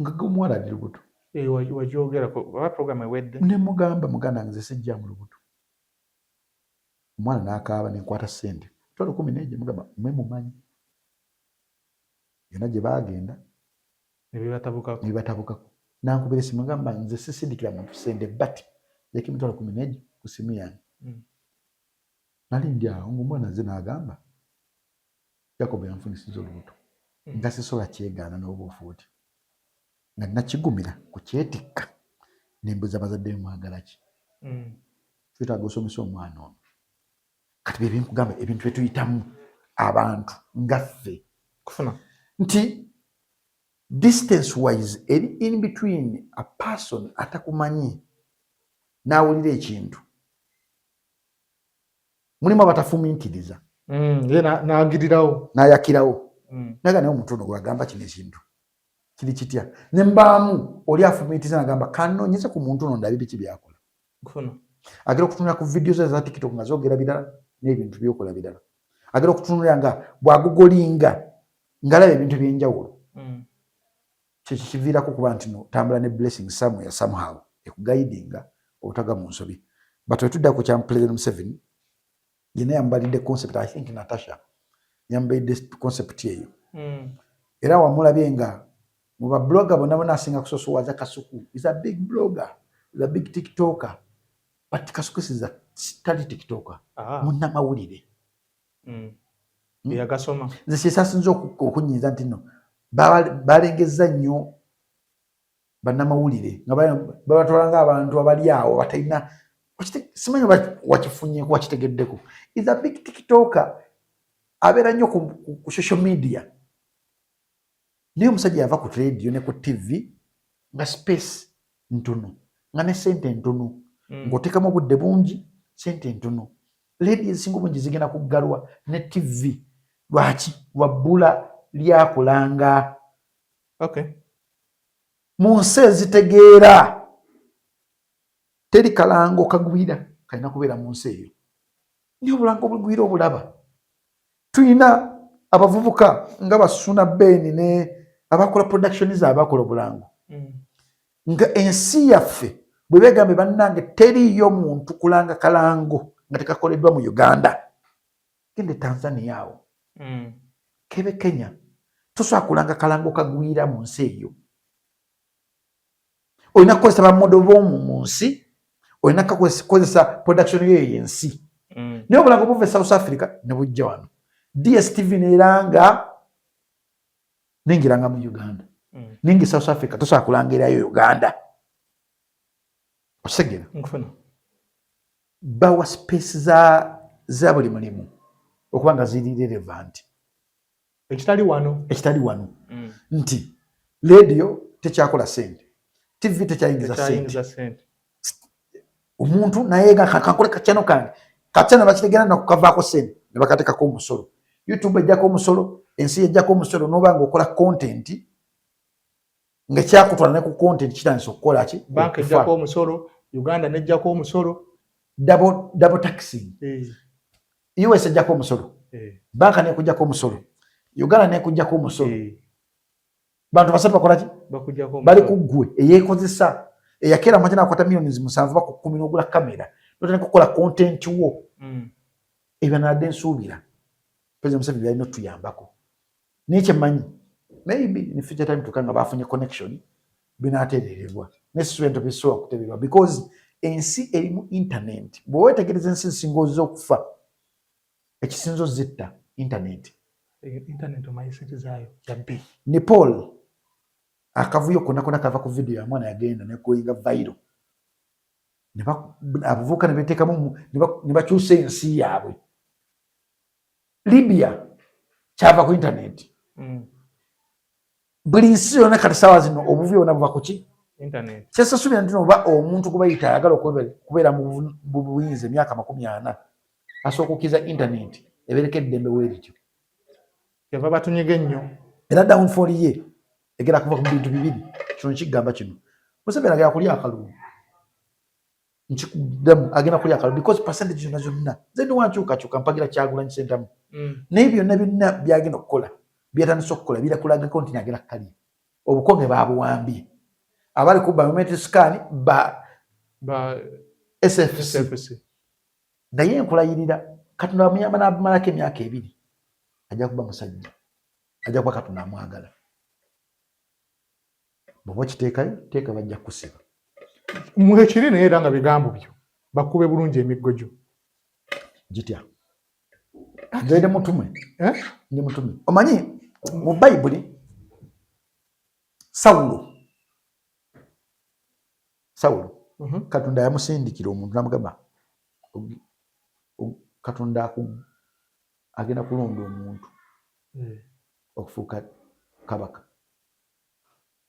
nga omuwala ali lubuto wajyogerako program ewedde ne mugamba muganda wange nze sijja mu lubuto omwana n'akaaba nenkwata ssente twala 14 mugamba mwe mumanyi yonna gye baagenda nebibatabukako nankubira esimu ngamba nze sisindikira muntu ssente but leka emitwalo 14 ku simu yange nali ndi awo ngaomwana nze n'agamba Jacob yanfunisiza olubuto nga sisobola kyegaana n'obuufu oti nga nakigumira ku kyetikka nembuza bazadde bemwagala ki twetaaga osomesa omwana ono kati bye byenkugamba ebintu byetuyitamu abantu ngaffe kufuna nti distance wise eri in between a person atakumanyi n'awulira ekintu mulimu abatafuminkiriza n'agirirawo n'ayakirawo naga naye omuntu ono gwagamba kino ekintu kiri kitya nembaamu oli afumiitiriza nagamba kanonyeze ku muntu ono ndabe biki byakola agera okutunula ku videos za TikTok nga zoogera birala n'ebintu byokola birala agera okutunulira nga bwagugolinga ngalaba ebintu ebyenjawulo kyekyo kiviirako kuba nti no tambula ne blessing somewhere somehow ekugaidinga obutaga mu nsobi but wetudda ku kya President Museveni yena yambalidde concept I think Natasha yambalidde concept eyo era wamulabye nga Muba blogger bonna asinga kusosowaza Kasuku is a big blogger, is a big TikToker. But Kasuku is a study TikToker. Munna mawulire. Ya gasoma. Nze sisasinzo okunyiza nti no. Balengeza nnyo bannamawulire nga babatwala abantu abali awo batalina simanyi wakifunye wakitegeddeko. Is a big TikToker. Abeera nnyo ku social media. Naye omusajja yava ku radio ne ku TV nga space ntono nga ne sente ntono ng'oteekamu obudde bungi sente ntono. Radio ezisinga obungi zigenda kuggalwa ne TV. Lwaki? Lwabbula lyakulanga. Okay. Mu nsi ezitegeera teri kalango kagwira kalina kubeera mu nsi eyo. Niyo obulango obugwira obulaba. Tuyina abavubuka nga Basuna Ben ne abakola production za abakola obulango. Nga ensi yaffe bwe beegambe bannange teriyo muntu kulanga kalango nga tekakoleddwa mu Uganda. Gende Tanzania awo. Kebe Kenya. Tosobola kulanga kalango kagwira mu nsi eyo. Olina kukozesa bamodo b'omu mu nsi, olina kukozesa production y'ensi. Naye obulango buva e South Africa ne bujja wano. DSTV neeranga nengiranga mu Uganda. Ningi South Africa tosobola kulangirayo Uganda. Osegera. Bawa space za buli mulimu okubanga ziri relevant. Ekitali wano. Nti radio tekyakola sente. TV tekyayingiza sente. Omuntu naye nga kakole kakyano kange. Kakyano bakitegera na kukavaako sente ne bakateekako omusolo. YouTube ejjako omusolo, ensi ejjako omusolo n'oba ng'okola content nga kyakutwala ne ku content kitandise okukola ki? Bank ejjako omusolo, Uganda nejjako omusolo. Double taxing. US ejjako omusolo. Banka nekujjako omusolo. Uganda nekujjako omusolo. Bantu basatu bakola ki? Bali ku ggwe eyeekozesa eyakeera amajana akwata millions 7 bakukumi n'ogula kamera notandika kukola content wo. Ebyo nadde nsuubira President Museveni byalina otuyambako. Nekye mmanyi maybe in future time tukanga bafunye connection binaatereererwa nesitudent bisobola kuteberwa because ensi erimu internet. Bwe weetegereza ensi zisinga okufa ekisinzo zitta internet. Internet omayisiti zaayo yabbi. Nepal akavuyo konna kava ku video ya mwana yagenda nekoyinga viral. Abavubuka ne beteekamu ne bakyusa ensi yaabwe. Libya kyava ku internet. Buli nsi yonna kati saawa zino obuvuyo bwonna buva ku ki? Internet. Kyesasuubira nti oba omuntu kubayita ayagala okubeera mu buyinza emyaka 40 asooka okkiza internet ebeereko eddembe weerityo. Kyava batunyiga ennyo. Era downfall ye egera kuva ku bintu bibiri. Kino kigamba kino. Museveni agenda kulya akalulu. Nkikuddamu agenda kulya akalulu because percentage zonna nze ndi wankyukakyuka mpagira Kyagulanyi Ssentamu. Naye byonna byagenda okukola byatandise okukola birakulagako nti agenda kukalya. Obukonge baabuwambye. Abali ku biometric scan ba SFC. Naye nkulayirira Katonda bamuyamba n'abumalako emyaka 2 ajja kuba musajja. Ajja kuba Katonda amwagala. Bw'oba kiteekayo teeka bajja kusiba. Mwekiri naye era nga bigambo byo bakube bulungi emiggo gyo. Gitya. Nze mutume. Ndi mutume. Omanyi mu Bayibuli Sawulo Katonda yamusindikira omuntu namugamba Katonda agenda kulonda omuntu okufuuka kabaka.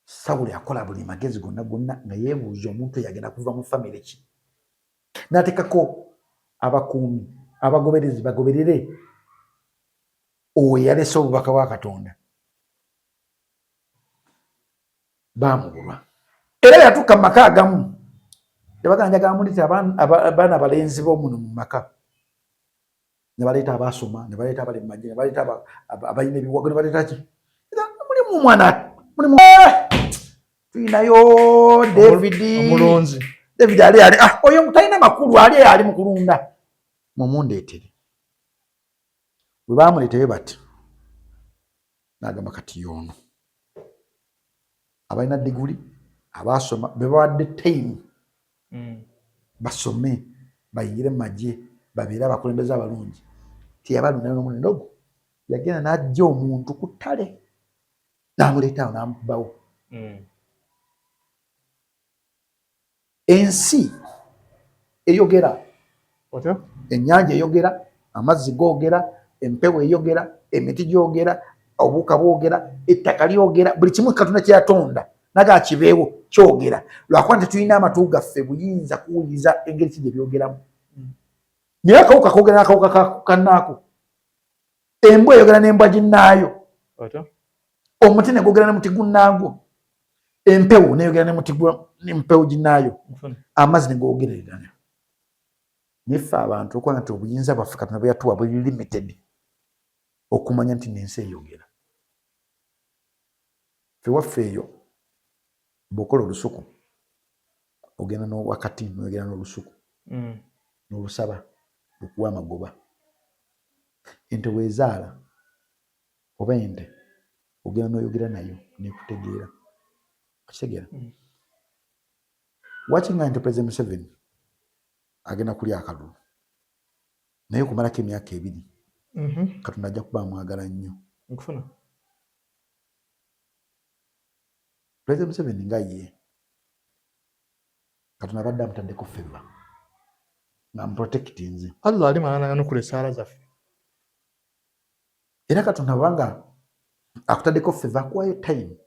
Sawulo yakola buli magezi gonna nga yeebuuza omuntu yagenda kuva mu famire ki. N'ateekako abakuumi abagoberezi bagoberere oyo yalese obubaka bwa Katonda. Baamubulwa. Era yatuuka mu maka agamu ne baganja gamulita abaana abalenzi b'omuno mu maka. Ne baleeta abaasoma, ne baleeta abali mu magye, ne baleeta abalina ebiwago, ne baleeta ki. Mulimu omwana mulimu tuyinayo David omulonzi. David ali oyo talina makulu ali mu kulunda. Mumundeetere. Bwe baamuleetayo bati n'agamba kati y'ono abalina diguli abasoma bebawadde time basome bayingire mu magye babeere abakulembeze abalungi tiyabalunda n'omulindo gwo yagenda n'ajja omuntu ku ttale n'amuleeta awo n'amukubawo. Ensi eyogera, ennyanja eyogera, amazzi googera, empewo eyogera, emiti gyogera, obuwuka bwogera, ettaka lyogera, buli kimu Katonda kye yatonda naga kibeewo kyogera lwakuba tetulina amatu gaffe buyinza kuwuliriza engeri ki gye byogeramu. Naye akawuka koogera n'akawuka kannaako, embwa eyogera n'embwa ginnaayo, omuti ne gwogera n'omuti gunnaagwo, empewo neyogera n'empewo ginnaayo, amazzi ne googereragana. Naye ffe abantu okuba nti obuyinza bwaffe Katonda bwe yatuwa buli limited okumanya nti n'ensi eyogera. Ffe waffe eyo bw'okola olusuku ogenda wakati n'oyogera n'olusuku n'olusaba okuwa amagoba. Ente bw'ezaala oba ente ogenda n'oyogera nayo n'ekutegeera. Okitegeera? Wakinga nti President Museveni agenda kulya akalulu naye okumalako emyaka 2 Katonda ajja kuba amwagala nnyo. President Museveni nga ye Katonda abadde amutaddeko favor ng'amuprotectinze. Allah ali maana n'okola essaala zaffe. Era Katonda bwanga akutaddeko favor akuwayo time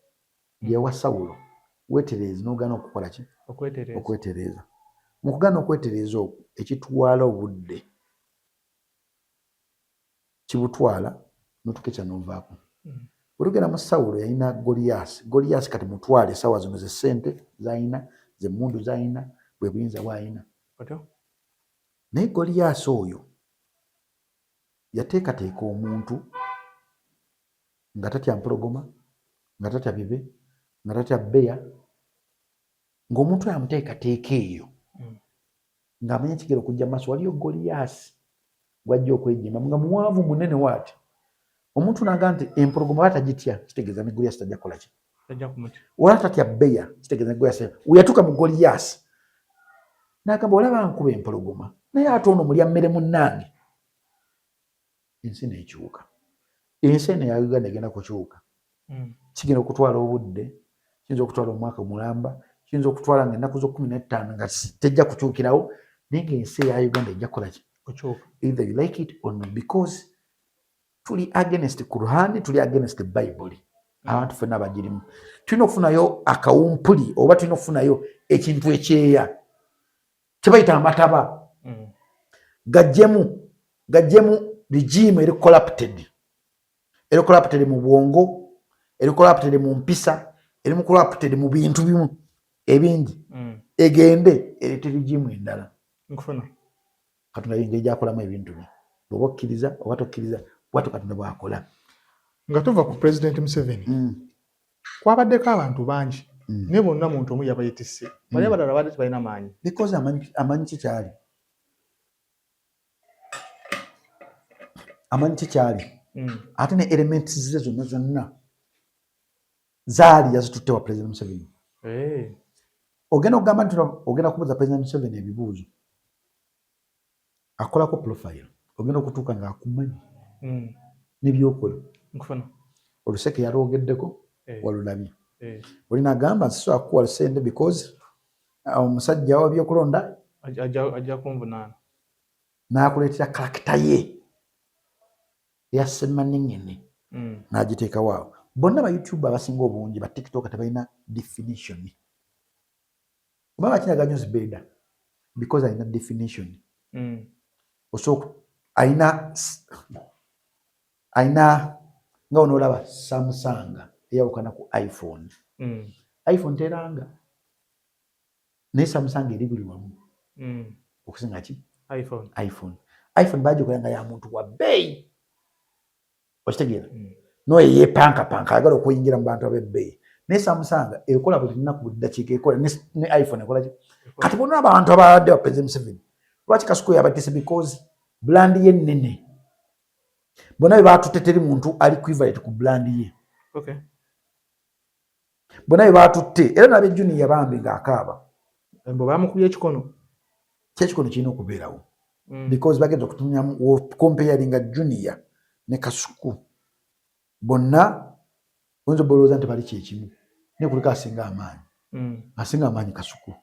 yewa Sawulo weetereeze n'ogaana okukola ki? Okwetereeza. Mu kugaana okwetereeza okwo ekitwala obudde kibutwala n'otukekya n'ovaako. Olugenda mu Sawulo yalina Goliath kati mutwale essaawa zino ze ssente z'alina ze mmundu z'alina bwe buyinza bw'alina. Naye Goliath oyo yateekateeka omuntu nga tatya mpologoma, nga tatya bibe, nga tatya bbeya, ng'omuntu oyo amuteekateeka eyo ng'amanya ekigero okujja mu maaso. Waliyo Goliath gw'ajja okwejjemba nga muwanvu munene waati. Omuntu n'agamba nti empologoma oba tagitya kitegeeza ne Goliath tajja kukola ki? Oba tatya bbeya kitegeeza ne Goliath. We yatuuka mu Goliath n'agamba olaba nkuba empologoma naye ate ono mulya mmere munnange. Ensi n'ekyuka. Ensi eno ya Uganda egenda kukyuka. Kigenda okutwala obudde, kiyinza okutwala omwaka mulamba, kiyinza okutwala ng'ennaku zo 15 nga tejja kukyukirawo, naye ng'ensi eya Uganda ejja kukola ki? Either you like it or not, because tuli against Quran, tuli against Bible. Abantu ffenna abagirimu tulina okufunayo akawumpuli oba tulina okufunayo ekintu ekyeya tebayita amataba gajjemu regime eri corrupted mu bwongo, eri corrupted mu mpisa, eri mu corrupted mu bintu bimu ebingi egende erete regime endala. Katonda yengeri gyakolamu ebintu bye oba okkiriza oba tokkiriza bwatyo Katonda bw'akola. Nga tuva ku President Museveni kwabaddeko abantu bangi naye bonna muntu omu yabayitise bali abalala baadde tebalina maanyi because amanyi kikyali ate ne elements ze zonna zaali yazitutte wa President Museveni. Ogenda okugamba nti ogenda kubuuza President Museveni ebibuuzo akolako profile ogenda okutuuka ng'akumanyi n'ebyokola. Oluseke yalwogeddeko walulabye. Olina agamba nsisobola kukuwa ssente because omusajja wa byokulonda ajja kunvunaana n'akuleetera karakita ye eya ssemannengene n'agiteekawo awo. Bonna ba YouTube abasinga obungi ba TikTok tebalina definition. Oba bakinaga news builder because alina definition. Osobola alina nga onoolaba Samsung eyawukana ku iPhone. iPhone teranga naye Samsung eri buli wamu okusinga ki? iPhone bagikola nga ya muntu wa bbeeyi. Okitegeera? Noyo yeepankapanka ayagala okuyingira mu bantu ab'ebbeeyi. Naye Samsung ekola buli lunaku buli ddakiika ekola ne iPhone ekola ki? Kati bonna abantu abadde ba President Museveni lwaki Kasuku yabatise because brand ye nnene. Bonna be baatutte teri muntu ali equivalent ku brand ye. bonna batutte era nabe Junior bambi ng'akaaba mbo bamukubye ekikono kyekikono kirina okubeerawo because bagenda okutunyamu comparinga Junior ne Kasuku bonna oyinza obalowooza nti bali kyekimu naye kuliko asinga amaanyi Kasuku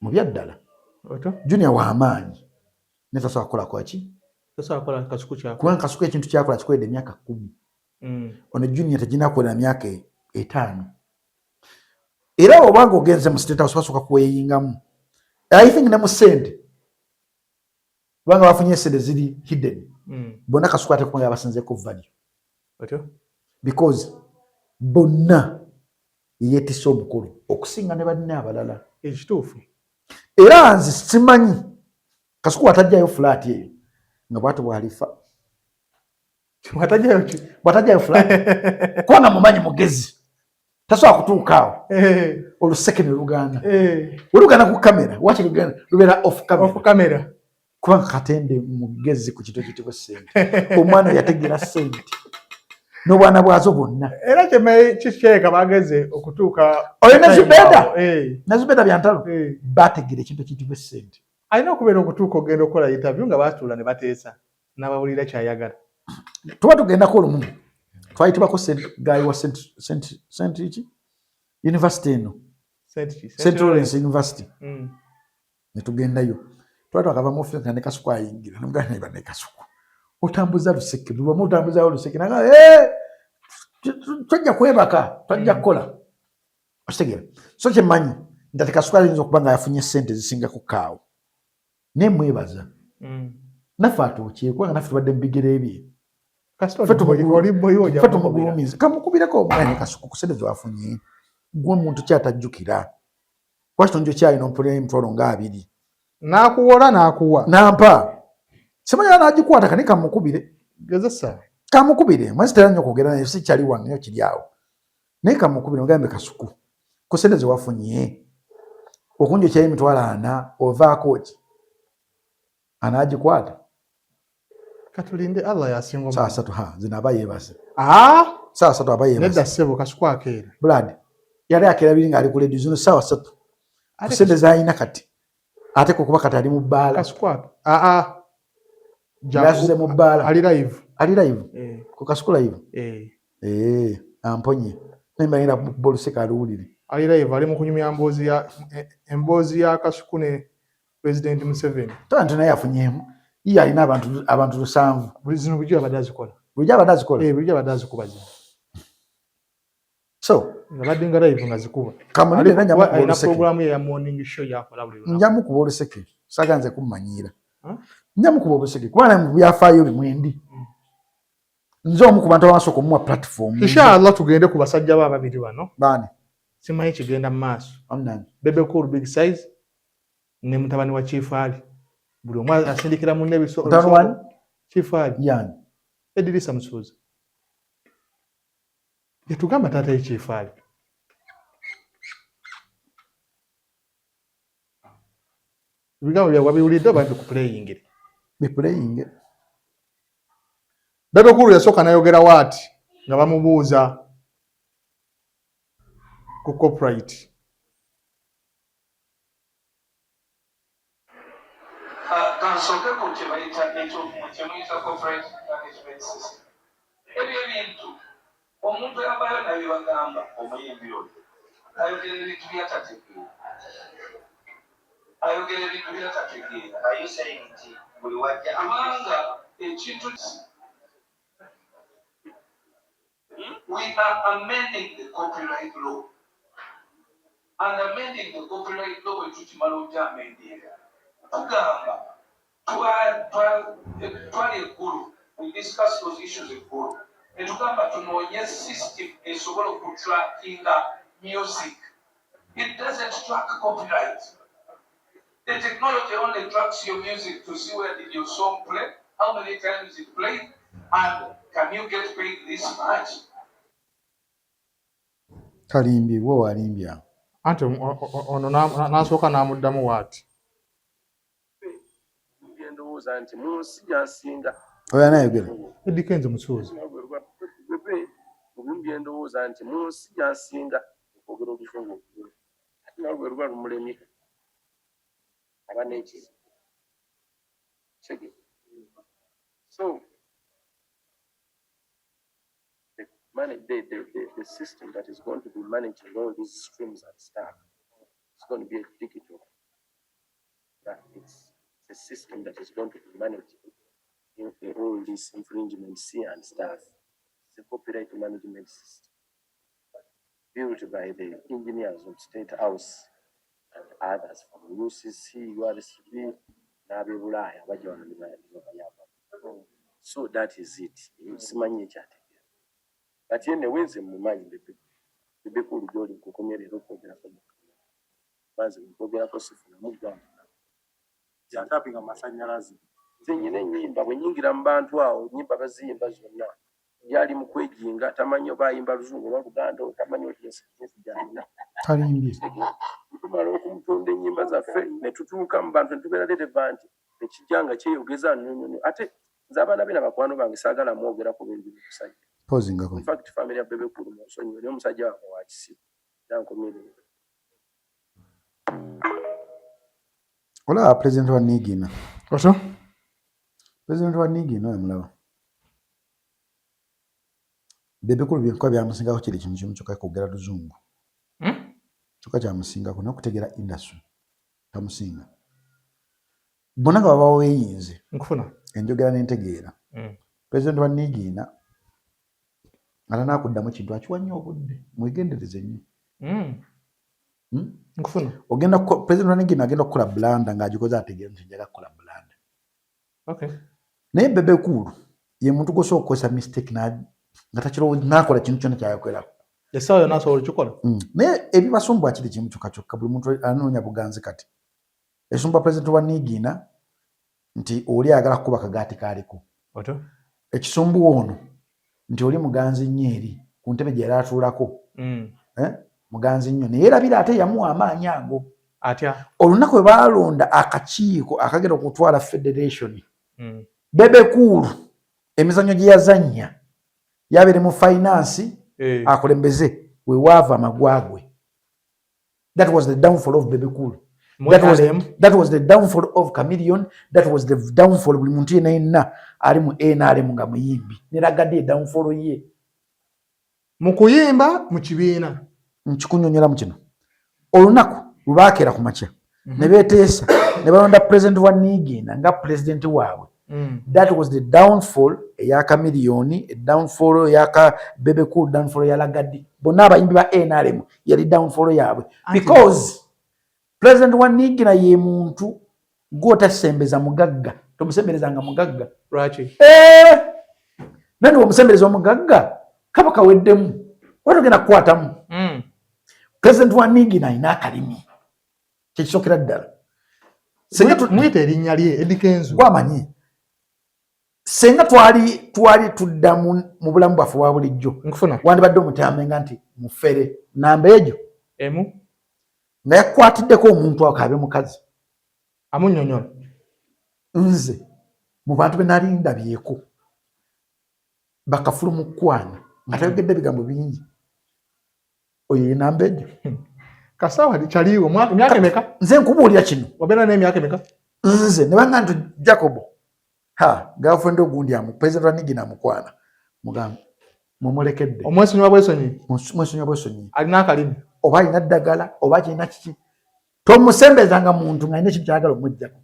mu byaddala Junior w'amaanyi naye tasobola kukola kwaki kubanga Kasuku ekintu kyakola kikoledde emyaka 10 ono Junior tegina kukola myaka 5 era obanga ogenze mu state house basooka kweyingamu I think ne mu sente kubanga bafunye sente ziri hidden bonna Kasuku ate kubanga basinzeeko value because bonna yeetisse omukulu okusinga ne banne abalala ekituufu era nze simanyi Kasuku watajjayo flat eyo nga bwatu bwalifa bwatajjayo flat kubanga mumanyi mugezi tasobola kutuuka awo oluseke ne lugaana welugaana ku kamera waki lubeera off camera kubanga Katende mugezi ku kintu ekiyitibwa ssente omwana yategeera ssente n'obwana bwazo bwonna era kikyeka bageze okutuuka oyo nezubeda byantalo bategeera ekintu ekiyitibwa ssente alina okubeera okutuuka ogenda okukola interview nga batuula ne bateesa n'abawulira kyayagala tuba tugendako olumu twayitibako guy wa St. University eno St. Lawrence University netugendayo twakava mu office nga ne Kasuku ayingira nomugana ne bane Kasuku otambuza luseke lubamu otambuzayo luseke naga twajja kwebaka twajja kukola ositegeera so kyemanyi nti Kasuku ayinza okuba nga yafunye ssente zisinga ku kaawo naye mwebaza naffe atuukiye kubanga naffe tubadde mu bigere ebye ffe tumugulumiza kamukubireko omwana Kasuku ku ssente zewafunye gwe muntu kyatajjukira lwaki tonjo kyalina ompulira emitwalo nga 2 n'akuwola n'akuwa nampa simanyi anagikwata kani kamukubire gezesa kamukubire mwansi tera nnyo kwogera naye si kyali wange nyo kiri awo naye kamukubire ogambe Kasuku ku ssente zewafunye okunjokyayo emitwalo 4 ovaako ki anagikwata katulinde Allah yasinga saa 3 zina aba yeebase saa 3 aba yeebase nedda ssebo Kasuku akeera Brad yali akeera biri ng'ali ku lediyo zino saa 3 ku ssente z'alina kati ate kukuba kati ali mu bbaala Kasuku yasuze mu bbaala ali live ku Kasuku live amponye nembalira kuba oluseka aluwulire ali live ali mu kunyumya emboozi ya Kasuku ne President Museveni tanti naye afunyemu iye alina abantu 7 buli zino bulijjo abadde azikola bulijjo abadde azikubaza so nga badde nga live nga zikuba alina programu ya morning show yakola buli lunaku njamu kuba oluseke saganze kummanyiira njamu kuba oluseke kubanga mu byafaayo bimwendi nze omu ku bantu abasooka omuwa platform inshallah tugende ku basajja ba babiri bano baani simanyi kigenda mu maaso Bebe Cool Big Size ne mutabani wa Chief Ali buli omu asindikira mu nnebiso Chief Ali yani Edirisa Musuuza yatugamba taata ye Chief Ali bigambo bya wabiwulidde abantu ku playing Bebe Cool yasooka nayogera waati nga bamubuuza ku copyright kansooke ku kye bayita copyright management system. Ebyo ebintu omuntu yabayo naye bagamba omuyimbi oyo ayogera ebintu byatategeera buli wajja kubanga ekintu we are amending the copyright law and amending the copyright law wetukimala okyamendinga tugamba twali eggulu we discuss those issues eggulu netugamba tunoonye system esobola okutrackinga music. It doesn't track copyright. The technology only tracks your music to see where did your song play, how many times it played, and can you get paid this much? Kalimbi wo walimbya anti ono nasooka n'amuddamu waati Ndowooza nti mu nsi gyansinga oyo anayogera Edikenze Musuuzi ndowooza nti mu nsi gyansinga okwogera oluzungu okugulu ate nawe bwe luba lumulemye aba n'ekizibu. So the system that is going to be managing all these streams and stuff is going to be a digital. That it's a system that is going to be managing all these infringements and stuff. It's a copyright management system built by the engineers of State House and others from UCC, URCB, Nabi Bulaya, so that is it. Simanyi ekyategeera. Kati ene wenze mumanyi bebe kulu gyoli nkukomerera okwogerako baze nkwogerako sifuna mugamba yatapinga masannyalaze nze nyina ennyimba bwe nyingira mu bantu awo ennyimba baziyimba zonna yali mu kwejinga tamanyi oba ayimba luzungu oba luganda tamanyi otiesi gyalina talimbye tumala okumutunda ennyimba zaffe ne tutuuka mu bantu ne tubeera relevant ekijjanga kyeyogeza nnyonyono ate nze abaana be n'abakwano bange saagala mwogera ku bintu bikusajja pozingako in fact family ya bebe kulu mu nsonyiwe naye omusajja wange wa kisibo yankomerera. olaba president wa Nigina oso president wa Nigina oyo mulaba bebe kulu byenkuba byamusingako kiri kintu kimu kyokka kwogera luzungu kyokka kyamusingako n'okutegeera industry tamusinga bonna nga baba weeyinze nkufuna enjogera n'entegeera president wa Nigina ala nakuddamu kintu akiwa nnyo obudde mwegendereze nnyo nkufuna ogenda president wa Nigina agenda okukola blanda ng'agikoze ategeera nti njaga kukola blanda naye bebe kulu ye muntu gwosobola okukozesa mistake nga takirowooza n'akola kintu kyonna kyayogerako essaawa yonna asobola okukikola naye ebibasumbwa kiri kimu kyokka kyokka buli muntu anoonya buganzi kati esumba president wa Nigina nti oli ayagala kukuba kagaati kaliko ekisumbuwa ono nti oli muganzi nnyo eri ku ntebe gye yali atuulako muganzi nnyo naye erabira ate yamuwa amaanyi ago atya olunaku bwe baalonda akakiiko akagenda okutwala federation bebe kulu emizannyo gye yazannya yabeere mu finance akulembeze we waava amagwagwe. That was the downfall of bebe kulu. That was the downfall of Chameleon. That was the downfall buli muntu yenna yenna ali mu NRM nga muyimbi neragadde downfall ye mu kuyimba mu kibiina nkikunnyonnyola mu kino olunaku lwe baakeera ku makya ne beeteesa ne balonda president wa Nigina nga president waabwe. That was the downfall eya Chameleon, a downfall eya bebe kulu, downfall ya Lagaddi. Bonna abayimbi ba NRM yali downfall yaabwe because president wa Nigina ye muntu gw'otasembeza mugagga tomusemberezanga mugagga lwaki nani womusembereza omugagga kaba kaweddemu watogenda kukwatamu president wa Nigina ayina akalimi kyekisokera ddala mwita erinnya lye Edikenzo gwamanyi senga twali tudda mu bulamu bwaffe bwa bulijjo wandibadde omutamenga nti mufere namba egyo emu nga yakwatiddeko omuntu akabe mukazi amunnyonnyola nze mu bantu be nali ndabyeko bakafulu mu kkwana nga tayogedde bigambo bingi oyo ye namba egyo kasaawa kyaliwo emyaka emeka nze nkubuulira kino wabeera n'emyaka emeka nze ne banga nti Jacobo girlfriend ogundi president wa Nigina amukwana mugamba mumulekedde omwesonyiwa bwesonyi alina akalimi oba alina ddagala oba kirina kiki tomusembezanga muntu ng'alina ekintu kyagala omuggyako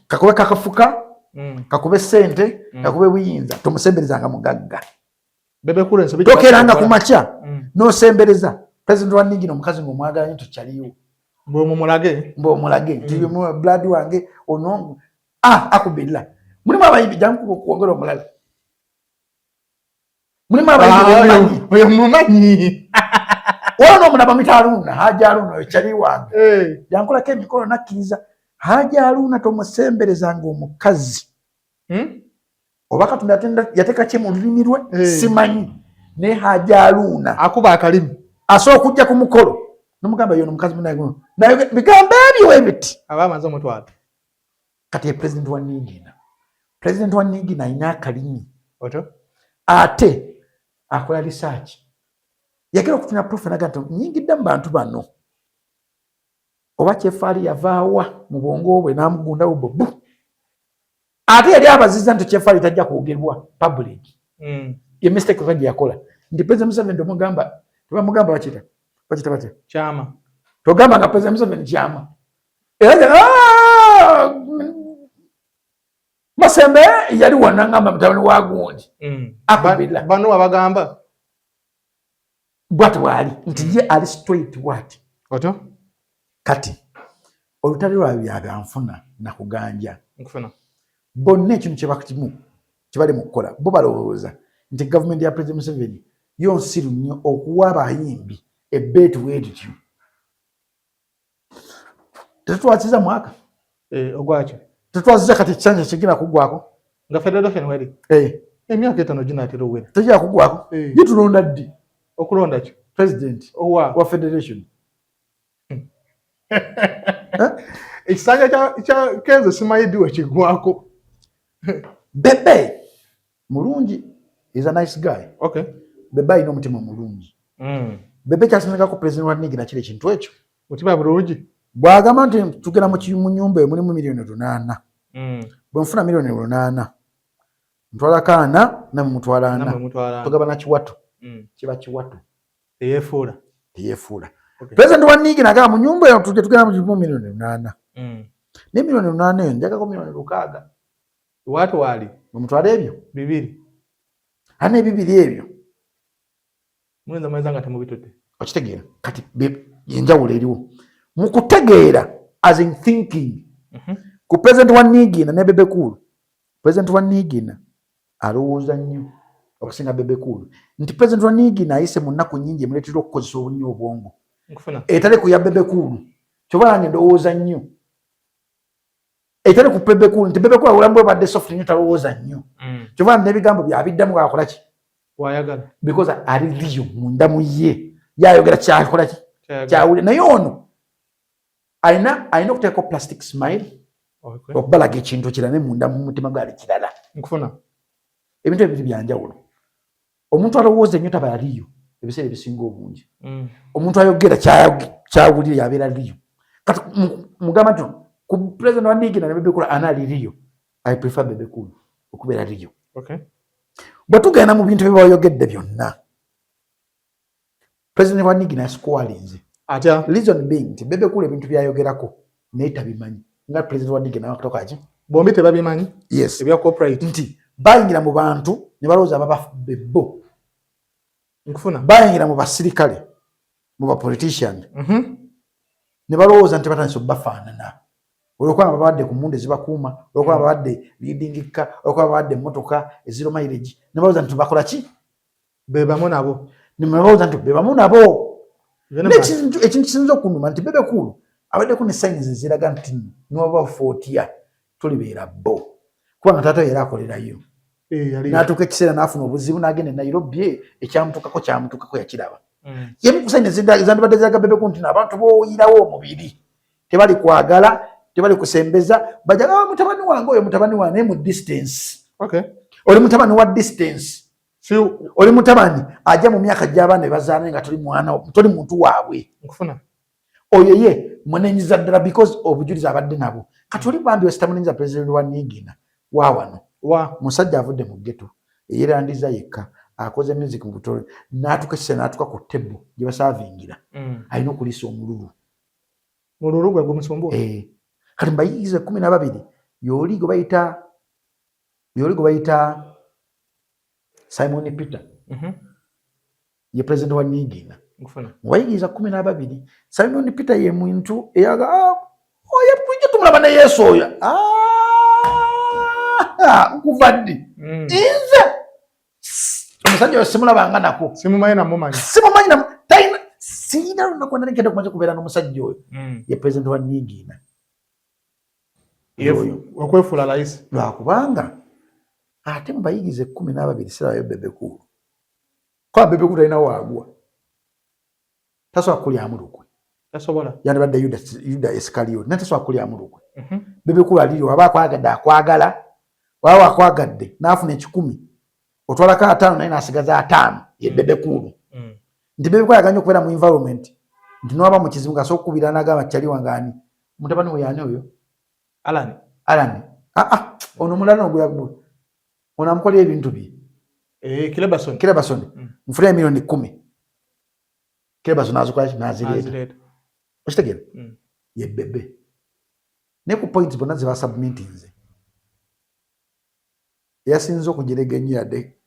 kakube kakafuka kakube ssente kakube buyinza tomusemberezanga mugagga tokeranga ku makya n'osembereza president wa Nigina omukazi ng'omwagala nnyo tokyaliwo mb'omulage nti blood wange ono akubilla mulimu abayimbi jangu kuwongera omulala mulimu abayimbi oyo mumanyi ono omulaba mitaluna Haji Haruna oyo kyali wange yankolako emikolo nakkiriza Haji Haruna tomusemberezanga omukazi oba Katonda yateeka ki mu lulimi lwe simanyi naye Haji Haruna akuba akalimi asobola okujja ku mukolo nomugamba yono omukazi naye bigambo ebyo ebiti aba amaze omutwala kati ye president wa Nigina ayina akalimi ate akola research yakera okutina prof nagato nyingidde mu bantu bano oba Kyefali yavaawa mu bwongo bwe n'amugunda bu ate yali abaziza nti Kyefali tajja kwogerwa public ye mistake kadi yakola ndi President Museveni tomugamba tebamugamba bakita batya kyama togamba nga President Museveni kyama era Masembe yali wanangamba mutabani wa gundi akubira bano abagamba bwati wali nti ye ali straight what oto kati olutali lwa byanfuna nakuganja nkufuna bonna ekintu kyebakitimu kibali mu kukola bo balowooza nti government ya President Museveni yo nsiru nnyo okuwa abayimbi ebbeetu bwetutyo tetutwaziza mwaka ogwakyo tetwaziza kati ekisanja kigina kugwako nga federation wali emyaka 5 ginatera owera tejja kugwako gitulonda ddi okulonda ki president wa federation ekisanja kya Kenzo simayidi wekigwako Bebe mulungi is a nice guy. Okay. Bebe ino mutima mulungi. Bebe kyasinga ko president wa Nigi na kile kintu ekyo. Mutima mulungi. Bwagamba nti tugera mu nyumba mulimu milioni 8. Bwe nfuna milioni 8. Ntwala kana na mutwala ana. Tugaba na kiwato. Kiba kiwato. Teyefuula. Okay. President wa Nigi na mu nyumba ya tugera mu milioni 8. Ne milioni 8 njaga ko milioni 6. Watu wali mumutwala ebyo bibiri ane bibiri ebyo mwenza mwenzanga temubitote okitegeera kati yenjawulo eriwo mu kutegeera as in thinking ku president wa Nigina ne Bebe Cool president wa Nigina alowooza nnyo okusinga Bebe Cool nti president wa Nigina ayise mu nnaku nnyingi emuleetera okukozesa obunnyo obwongo etale ku ya Bebe Cool kyobalange ndowooza nnyo etale ku Bebe Cool nti Bebe Cool awulambwe badde soft nnyo talowooza nnyo kyobalange n'ebigambo byabiddamu akola ki wayagala because ali liyo munda mu ye yayogera kyakola ki kyawule naye ono alina okuteekako plastic smile okubalaga ekintu kirala ne munda mu mutima gwali kirala nkufuna ebintu ebiri byanjawulo omuntu alowooza ennyo taba aliyo ebiseera ebisinga obungi omuntu ayogera kyawulire yabeera liyo kati mugamba nti ku president wa Nigi na Bebe Cool anali liyo I prefer Bebe Cool okubeera liyo bwetugenda mu bintu byebayogedde byonna president wa Nigi nasikuwalinze atya reason being nti Bebe Cool ebintu byayogerako naye tabimanyi nga president wa Nigi nakutoka ki bombi tebabimanyi yes ebya corporate nti bayingira mu bantu ne balowooza bebo nkufuna bayingira mu basirikale mu bapolitician ne balowooza nti batandise bafaanana olwokuba babadde ku mmundu ezibakuuma olwokuba babadde leadingika olwokuba babadde emmotoka eziro mileage ne balowooza nti bakola ki bebamu nabo ne balowooza nti bebamu nabo ekintu kisinza okunuma nti Bebe Cool abaddeko ne signs eziraga nti noba footya tulibeera bo kubanga taata era akolerayo n'atuuka ekiseera n'afuna obuzibu n'agenda e Nairobi ekyamutuukako yakiraba yemu ku signs ezandibadde ziraga Bebe Cool nti abantu booyirawo omubiri tebali kwagala tebali kusembeza bajaga mutabani wange oyo mutabani wa naye mu distance oli mutabani wa distance oli mutabani ajja mu myaka gy'abaana bebazaana nga toli muntu waabwe nkufuna oyo ye munenyiza ddala because obujulizi abadde nabo kati oli bambi wesitamunenyiza president wa Nigina wawano musajja avudde mu ghetto eyerandiza yekka akoze music mu butole n'atuuka ekiseera n'atuuka ku table gye basaavingira alina okuliisa omululu gwe gumusumbuwa kati mbayigize 12 yoli gwe bayita Simon Peter ye president wa Nigina wayigiza 12 Simon Peter ye muntu eyaga oya puje tumulaba ne Yesu oyo nkuvadde inze omusajja oyo simulabanga nako simumanyi namumanyi taina sina nakwenda nkenda kumanya kubeera n'omusajja oyo ye president wa Nigina okwefula rais lwakubanga ate mubayigize 12 sirayo Bebe Cool kwa Bebe Cool alina waagwa tasobola kulyamu lukwe tasobola yandibadde Yuda Iscariot natasobola kulyamu lukwe Bebe Cool aliri waba akwagala waba akwagadde n'afuna 10 otwalako 5 naye n'asigaza 5 ye Bebe Cool nti Bebe Cool ayagala okubeera mu environment nti n'oba mu kizibu nga sokubira n'agamba kyali wangaani mutabani we yaani oyo Alan ono mulala oguyagbu ono amukolera ebintu bye Kirebason mufuna milioni 10 Kirebason azikola nazireeta okitegeera ye Bebe ne ku points bonna ze basubmitinze yasinze okujerega ennyo yadde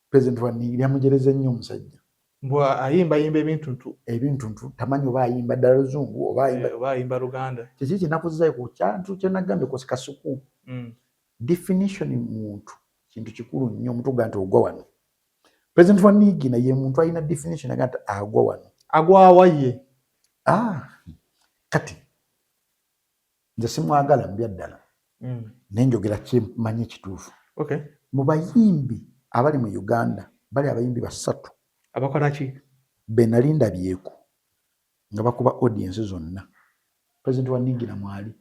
President Wanigi yamujereza ennyo omusajja mbwa ayimba ebintu tamanyi oba ayimba ddala Luzungu oba ayimba Luganda kiki kinakuzizayo ku kyantu kye nagambye ku kasuku definition muntu kintu kikulu nnyo omuntu ga nti ogwa wano President Wanigi naye muntu alina definition aga nti agwa wano agwawa ye kati nze simwagala mbya ddala nenjogera kimanyi kituufu mu bayimbi abali mu Uganda bali abayimbi 3 abakola ki benalinda byeko nga bakuba audience zonna President Wanigi na mwali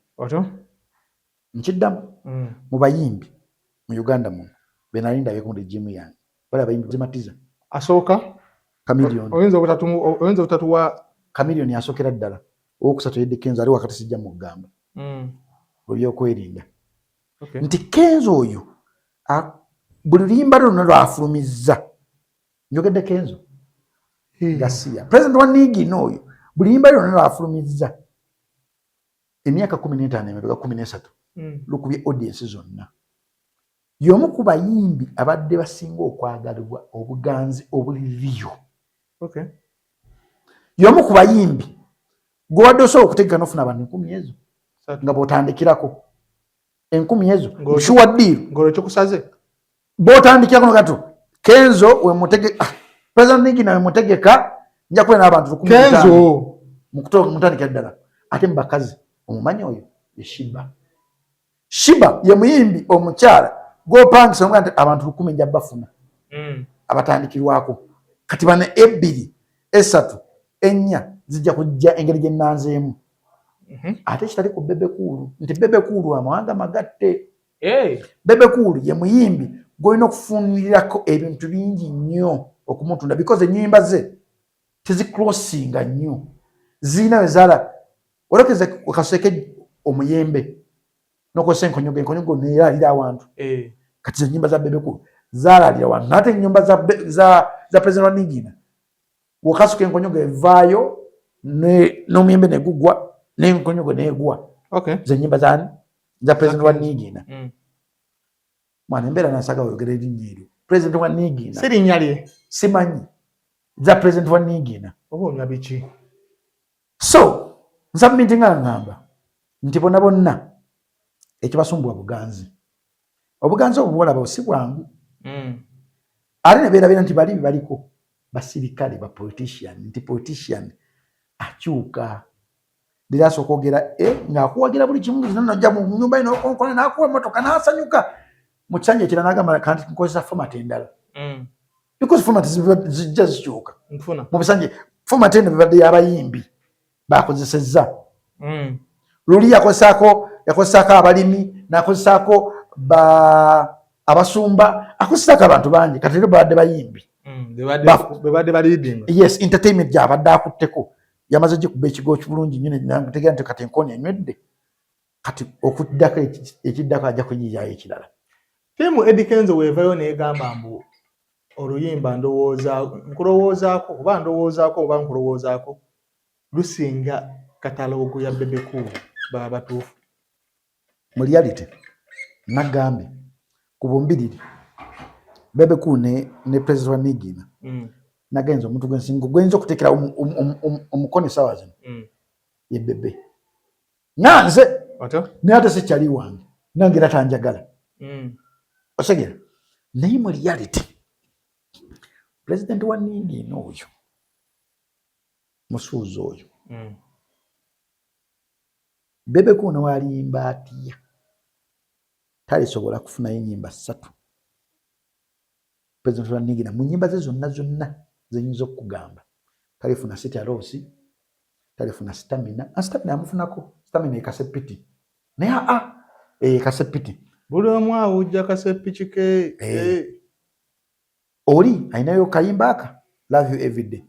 nkiddamu mu bayimbi mu Uganda muno benalinda byeko ndi jimu yange bali abayimbi zimatiza asooka Chameleon oyinza obutatuwa Chameleon yasookera ddala owokusatu yedde Kenzo ali wakati sijja mu kugamba olyokwerinda nti Kenzo oyo buli luyimba lwonna lwafulumizza njogedde Kenzo Garcia President Wanigi n'oyo buli luyimba lwonna lwafulumizza emyaka 15 emabega 13 lukubye audience zonna y'omu ku bayimbi abadde basinga okwagalibwa obuganzi obuliriyo y'omu ku bayimbi gwewadde osobola okutegeka n'ofuna abantu 10 ezo nga bw'otandikirako 10 ezo mshuwa ddiiru ng'olwekyo kusaze bw'otandikirako gato Kenzo we mutegeka President Wanigi nawe mutegeka nja kuba n'abantu 10 Kenzo mutandikira ddala ate mu bakazi omumanyi oyo ye Shiba ye muyimbi omukyala gw'opangisa omugamba nti abantu 10 nja bafuna abatandikirwako kati bane 2 3 4 zijja kujja engeri gye nnanzeemu ate kitali ku Bebe Cool nti Bebe Cool amawanga magatte Bebe Cool ye muyimbi gw'olina okufunirako ebintu bingi nnyo okumutunda because ennyimba ze tezicrossinga nnyo zirina we zaala olekeze kaseke omuyembe nokozesa enkonyogo neeraalira awantu kati ze nnyimba za Bebe Cool zaalaalira wantu nate ennyumba za President Wanigi wakasuka enkonyogo evaayo n'omuyembe negugwa n'enkonyogo neegwa ze nnyimba za President Wanigi mwana embeera nasaga oyogera erinnya eryo President Wanigi si linnya lye simanyi za President Wanigi oba onywa biki so nsubmiti nga ngamba nti bonna ekibasumbwa buganzi obuganzi obubulaba si bwangu ate ne beerabeera nti bali baliko basirikale ba politician nti politician akyuka lirasooka okwogera ng'akuwagira buli kimu nojja mu nnyumba ye n'okonkona n'akuwa emmotoka n'asanyuka mu kisanja ekira n'agamba kanti nkozesa format endala because format zijja zikyuka mu bisanje format eno bibadde y'abayimbi bakozesezza luli yakozesaako abalimi n'akozesaako abasumba akozesaako abantu bangi kati rero babadde bayimbi bebadde baliidinga yes entertainment gyabadde akutteko yamaze gikuba ekigo kibulungi nnyo nategeera nti kati enkooni enywedde kati okuddako ekiddako ajja kuyiyayo ekirala tiimu Eddie Kenzo weevayo neegamba mbu oluyimba nkulowoozaako oba nkulowoozaako lusinga katalogo ya Bebe Cool baba batuufu mu reality nagambye ku bumbiriri Bebe Cool ne President Wanigi nagenza omuntu gwensinga gwenza okuteekera omukono essaawa zino ye Bebe nanze naye ate sikyali wange nange era tanjagala osegera naye mu reality President Wanigi n'oyo musuuzi oyo Bebe Cool walimba atya talisobola kufunayo ennyimba 3 President Wanigi mu nnyimba ze zonna zenyinza okugamba talifuna City Alosi talifuna Stamina Stamina amufunako Stamina ekasepiti naye kasepiti buli omu awujja kasepiki ke oli ayinayo kayimba aka Love You Everyday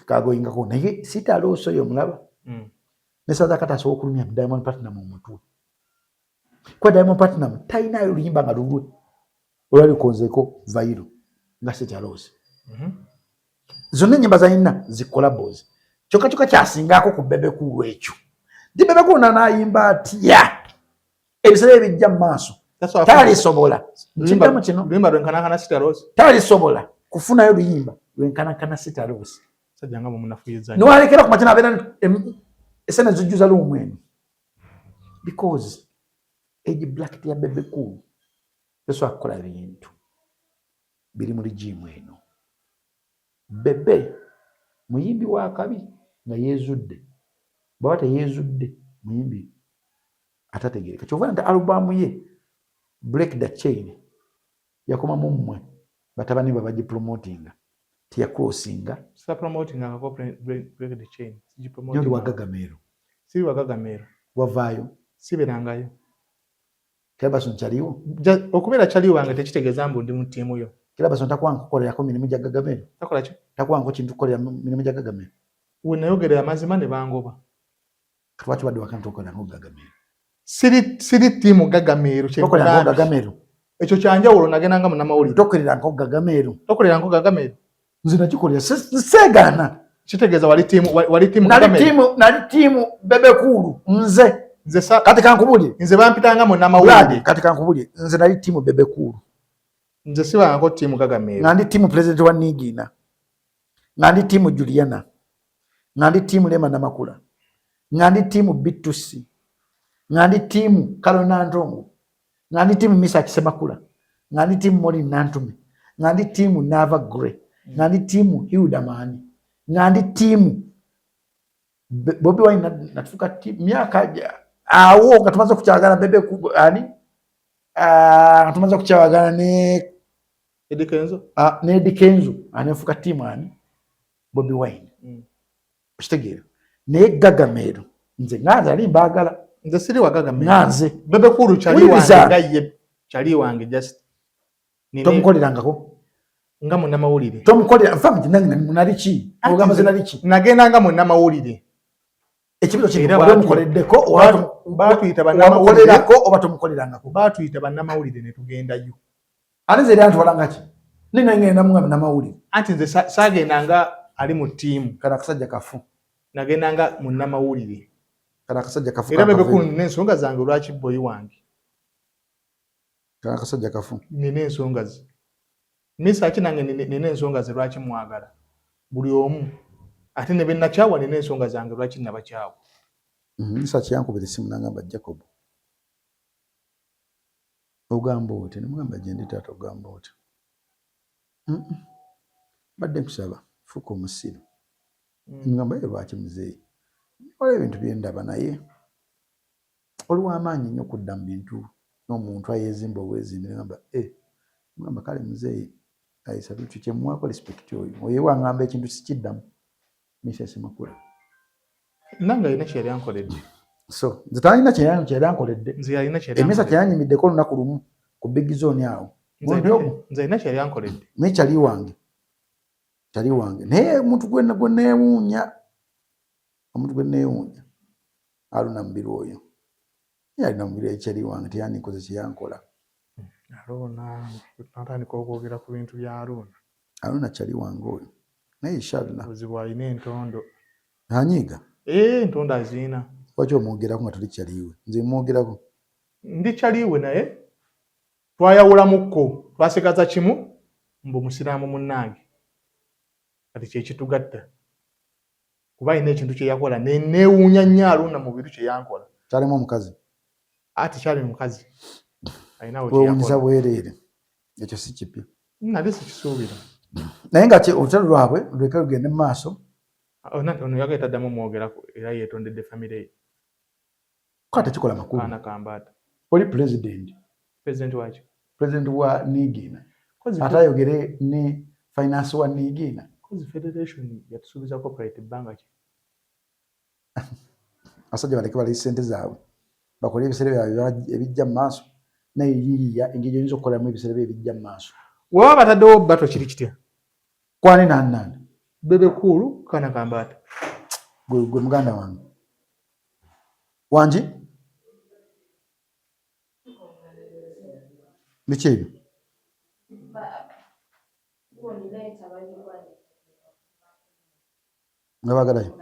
kagoyingako naye sitaloso yo mulaba ne saza kataso okulumya Diamond Platinum mu mutwe kwa Diamond Platinum tainayo luyimba nga lulwe olwali konzeko vairo nga sitaloso zonna ennyimba zalina zikola bozi kyokka kyasingako ku Bebe Cool ekyo di Bebe Cool nanayimba atya ebisere ebijja mu maaso talisobola nkindamu kino luyimba lwenkanakana sitaloso talisobola kufunayo luyimba lwenkanakana sitaloso sajjanga mu munafuyiza niwalekera ku makina abeera esene zijjuza luumwenu because age black ya Bebe Cool tesobola kukola bintu biri mu ligimu eno. Bebe muyimbi wa kabi nga yeezudde bwaba teyeezudde muyimbi atategeereka kyova nti alubamu ye Break the Chain yakoma mu mmwe batabani babagipromotinga teyacrossinga sa promoting akako Break the Chain yoli wagagamero siri wagagamero wavaayo siberangayo Kirabason kyaliwo okubeera kyaliwo wange tekitegeeza mbu ndi mu ttiimu yo Kirabason takwanga kukolerako mirimu gya gagamero takola ki takwanga kintu kukolera mirimu gya gagamero we nayogerera amazima ne bangoba lwaki badde wakantu okolerako gagamero siri ttiimu gagamero tokolerako gagamero ekyo kyanjawulo nagendanga munnamawulire tokolerako gagamero tokolerako gagamero nze nakikolera seegaana kitegeeza wali ttiimu gagamero nali ttiimu Bebe Cool nze kati kankubulire nze bampitanga munnamawulire kati kankubulire nze nali ttiimu Bebe Cool nze sibangako ttiimu gagamero nga ndi ttiimu president wa Nigina nga ndi ttiimu Juliana nga ndi ttiimu Lema Namakula nga ndi ttiimu Bitusi nga ndi ttiimu Kalona Ntongo nga ndi ttiimu Misa Kisemakula nga ndi ttiimu Moli Nantume nga ndi ttiimu Nava Gray nga ndi ttiimu Hilda Mani nga ndi ttiimu Bobi Wine natufuka ttiimu myaka awo nga tumaze kukyagala Bebe Cool ani nga tumaze kukyagala ne Eddie Kenzo anefuka ttiimu ani Bobi Wine okitegeera naye gagamero nze nganze ali mbaagala nze siri wagagamero nganze Bebe Cool kyali wange gaye kyali wange just tomukolerangako nga munnamawulire tomukolera nfamu nali ki ogamba ze nali ki nagendanga munnamawulire ekibizo kino wali omukoleddeko baatuyita bannamawulireko oba tomukolerangako baatuyita bannamawulire ne tugendayo ate nze era ntwala ki nina ngenda mu bannamawulire anti nze saagendanga ali mu ttiimu kana akasajja kafu nagendanga munnamawulire kana akasajja kafu era Bebe Cool nina ensonga zange lwaki boyi wange kana akasajja kafu nina ensonga ze Misa ki nange nina ensonga ze lwaki mwagala buli omu ate ne bennakyawa nina ensonga zange lwaki nabakyawa Misa kyankubira essimu nangamba Jacob ogamba oti nemugamba gye ndi taata ogamba oti badde nkusaba fuuka omusiru ngamba ye lwaki muzeeyi waliwo ebintu byendaba naye olw'amaanyi nnyo okudda mu bintu n'omuntu ayeezimba obwezimbire ngamba kale muzeeyi ayisa bintu kyemuwako respect oyo wangamba ekintu sikiddamu Misa Semakula nange alina kyeyali ankoledde so nze talina kyeyali ankoledde nze yalina kyeyali Emisa kyeyanyimiddeko olunaku lumu ku Big Zone awo nze alina kyeyali ankoledde naye kyali wange naye omuntu gwe neewuunya aluna mubiri oyo yalina mubiri ekyali wange teyandikoze kyeyankola Aruna natandika okwogera ku bintu bya Aruna kyali wange oyo naye inshallah buzibu alina entondo anyiiga entondo azina lwaki omwogerako nga tuli kyaliwe nze mwogerako ndi kyaliwe naye twayawulamukko twasigaza kimu mbu musiraamu munnange kati kyekitugatta kuba alina ekintu kyeyakola neewuunya nnyo Aruna mu bintu kyeyankola kyalimu omukazi ati kyali mukazi alinawo wewuunyisa bwereere ekyo si kipya nali sikisuubira naye nga olutalo lwabwe luleke lugende mu maaso ono yagaita addamu omwogerako era yeetondedde famire ye ko tekikola makulu kaana kambaata oli president waki president wa Nigina ate ayogere ne finance wa Nigina kozi federation yatusuubiza corporate bbanga ki asajja baleke bali ssente zaabwe bakole ebisere byabwe ebijja mu maaso naye yiiya engeri oyinza okukolamu ebisere bye ebijja mu maaso waba bataddewo bato kiri kitya kwani nanani Bebe Cool Kana Kambata. Gwe muganda wange. Wanji? Biki ebyo? Nga baagalayo?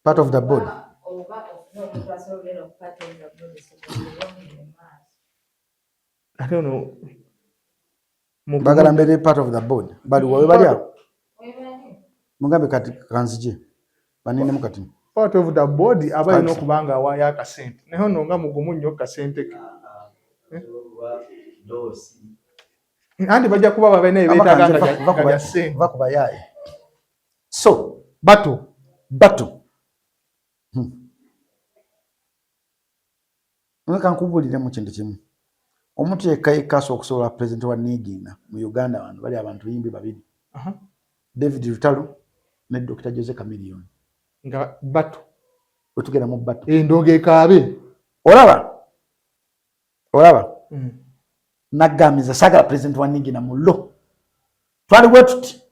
Part of the board. I don't know. Bagala mbere part of the board. Bali wawe bali awo. Mugambe kati kanzije. Banene mukati. Part of the board abayi n'okubanga waya akasente. Neho nonga mugumu nnyo kasente ke. Andi bajja kuba babene ebetaganga ya sente. Vakuba yaye. So, Batu. Mweka nkubulire mu kintu kimu. Omuntu yekka okusobola president wa Nigiina mu Uganda wano bali abantu yimbi babiri. David Lutalo ne Dr. Jose Chameleone. Nga Batu. Otugenda mu Batu. Ndoge kaabe. Olaba? Nagamiza sagala president wa Nigiina mu lo. Twali wetuti.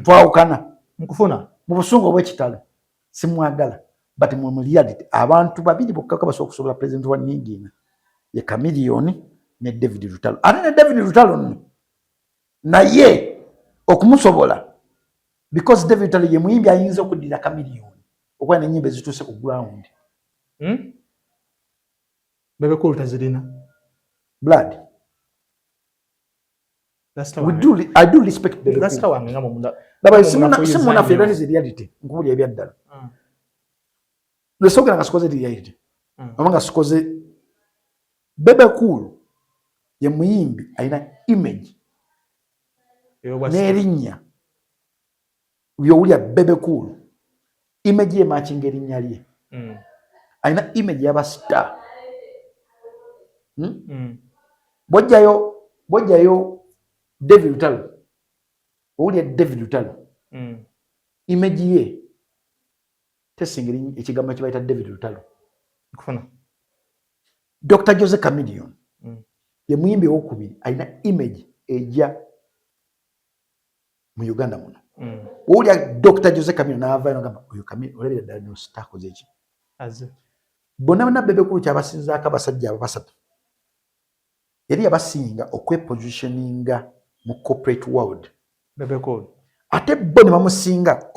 Twawukana. Mukufuna. Mu busungu obw'ekitalo. Simwagala. But mu reality abantu babiri bokka basobola okusobola president wa Nigiina. Ye Chameleone ne David Lutalo. Ate ne David Lutalo nno naye okumusobola because David Lutalo ye muyimbi ayinza okuddira Chameleone okuba n'ennyimba ezituuse ku ground. Bebe Cool tazirina. Blood. I do respect Bebe Cool. That's wange nga munda. Daba simuna fera ni reality. Nkubuli ebyaddala. Lesogera nga sikoze reality. Amanga sikoze Bebe Cool ye muyimbi ayina image n'erinnya byowulya Bebe Cool image ye matching erinnya lye ayina image yaba star. Bojjayo David Lutalo owulya David Lutalo image ye tesinga ekigambo kye bayita David Lutalo. Dr. Jose Chameleone ye muyimbi owokubiri ayina image ejja mu Uganda muno. Owulya Dr. Jose Chameleone n'avaayo n'agamba oyo Chameleone olabira ddala no star akoze eki. Bonna Bebe Cool kyabasinzaako abasajja abasatu yali yabasinga okwepositioninga mu corporate world. Bebe Cool. Ate bo ne bamusinga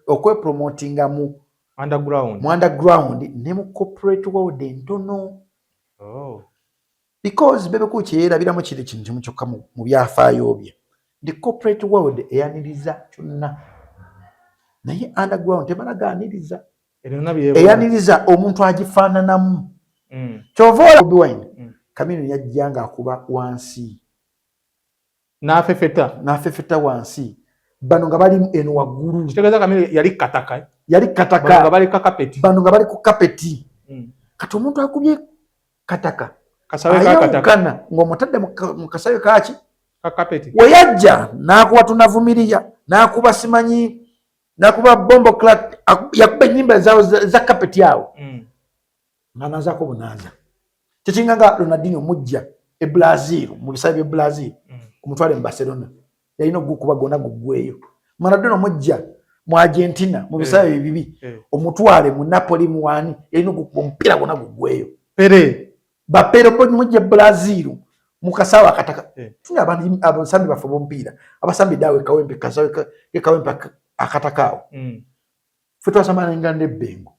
okwepromotinga mu underground ne mu corporate world entono. Because Bebe Cool kyeyerabiramu kiri kintu kimu kyokka mu byafaayo bye. The corporate world eyaniriza kyonna. Naye underground tebalagaaniriza. Eyaniriza omuntu agifaananamu. Kyova Bobi Wine. Chameleone yajja ng'akuba wansi. N'afefeta wansi. Bano nga bali eno waggulu. Kitegeeza Chameleone yali kataka. Bano nga bali ku kapeti. Bano nga bali ku kapeti. Kati omuntu akubye kataka. Ayawukana ng'omutadde mu kasawe kaaki? Kapeti. We yajja n'akuba tunavumirira, n'akuba simanyi, n'akuba bombo clat, yakuba ennyimba za kapeti awo. N'anazaako bunaaza. Kyekinganga Ronaldinho mujja e Brazil, mu bisaawe by'e Brazil, omutwale mu Barcelona. Yalina ogukuba gonna guggweyo. Maradona mujja mu Argentina, mu bisaawe bibi, omutwale mu Napoli mu wani, yalina ogukuba omupiira gonna guggweyo. Bapere mujja Brazil mukasawa akataka. Tuna abantu abasambi bafa bompiira. Abasambi dawe kawempe kasawe kawempe akatakao. Fetu asamana ngande bengo.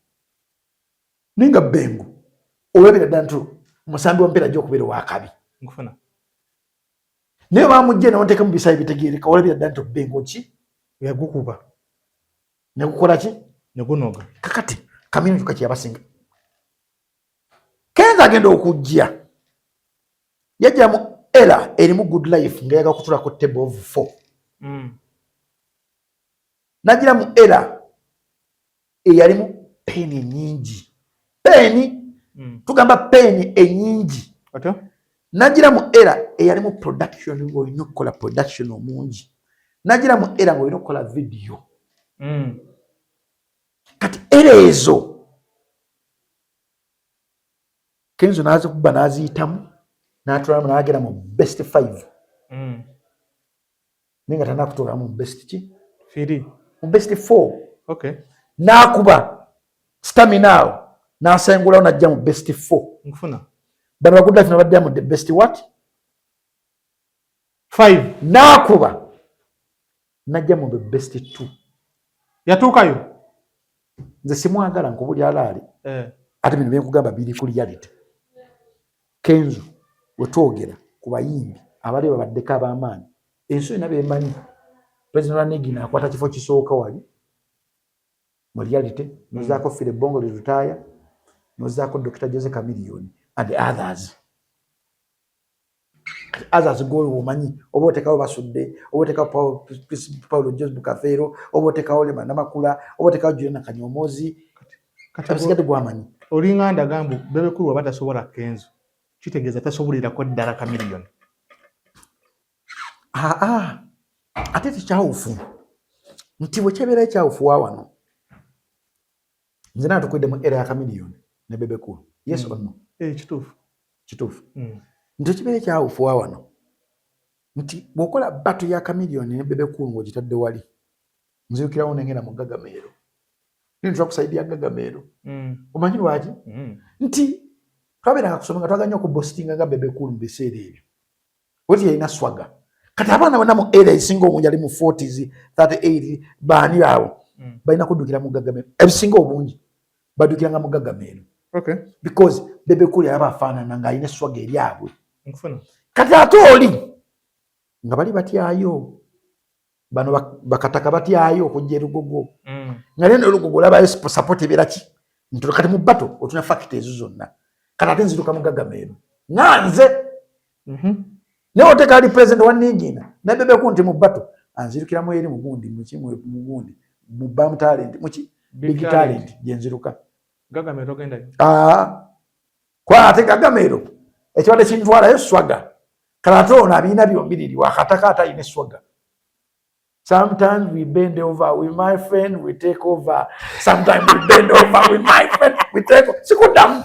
Ninga bengo. Olebera dantu musambi wompira jjo kubera wakabi. Nkufuna. Ne bamujje n'onteka mu bisayi bitegere ka olebera dantu bengo ki yagukuba. Ne kukola ki? Ne kunoga. Kakati Chameleone yuka kyabasinga. Kenza agenda okujja. Yajja mu era erimu Good Life ngayaga kutula ku table of 4. Najira mu era eyalimu peni nyingi. Tugamba peni enyingi. Najira mu era eyalimu production ng'olina okukola production omungi. Najira mu era ng'olina okukola video. Kati era ezo Kenzo nazo kuba naziyitamu n'atulamu n'agera mu best 5. ninga tana kutola mu best chi Firi. Mu best 4. Okay. Nakuba stamina nasengula onajja mu best 4. Nkufuna. Bano Good Life nabadde mu the best what? 5. Nakuba najja mu the best 2. Yatuukayo. Nze simwagala nkubuli alaali. Ate bino byekugamba biri ku reality. Kenzo wetwogera ku bayimbi abali babaddeko ab'amaanyi. Ensi yonna beemanyi. President Wanigina akwata kifo kisooka wali mu reality. Nozaako Phil Bongo retire. Nozaako Dr. Jose Chameleone and others. Others go womanyi oba otekawo basudde oba otekawo Paulo Joseph Bukafero oba otekawo Lema Namakula oba otekawo Juliana Kanyomozi kati gwamanyi olinga ndagambu Bebekulu wabata sobola Kenzo kitegeeza tasobulira ko ddala Chameleone. Ate tekyawufu nti bwe kyebeera ekyawufu wa wano nze naa tukwidde mu era ya Chameleone ne Bebekulu. Yes or no? Kituufu. Nti kibeera ekyawufu wa wano nti bw'okola battu ya Chameleone ne Bebekulu ng'ogitadde wali nzirukirawo nengenda mu Gagameero nintwa kusaidia Gagameero. Omanyi lwaki? Nti twabeeranga kusoma nga twaganya okubositinga nga Bebekulu mu biseera ebyo weti yalina swaga. Kati abaana bonna mu era esinga obungi ali mu 40s 38 baani awo balina kuddukira mu Gagameero. Ebisinga obungi baddukiranga mu Gagameero. Okay. Because Bebekulu yaba afaanana ng'alina swaga eri abwe. Kati ate oli nga bali batyayo bano bakataka batyayo okujja Lugogo nga leno Lugogo labayo support ebeera ki nti kati mu bato otuna fakiti ezo zonna kati ate nziruka mu Gagameero nganze ne oteka ali president Wanigina ne Bebekulu nti mu bato anzirukiramu eri mugundi mu Bam Talent muki Big Talent gyenziruka Gagameero genda kwa ate Gagameero ekibadde kintwalayo swaga kati ono abiina byombiriri wakataka ate ayina eswaga. Sometimes we bend over with my friend, we take over. Sometimes we bend over with my friend, we take over. Sikuddamu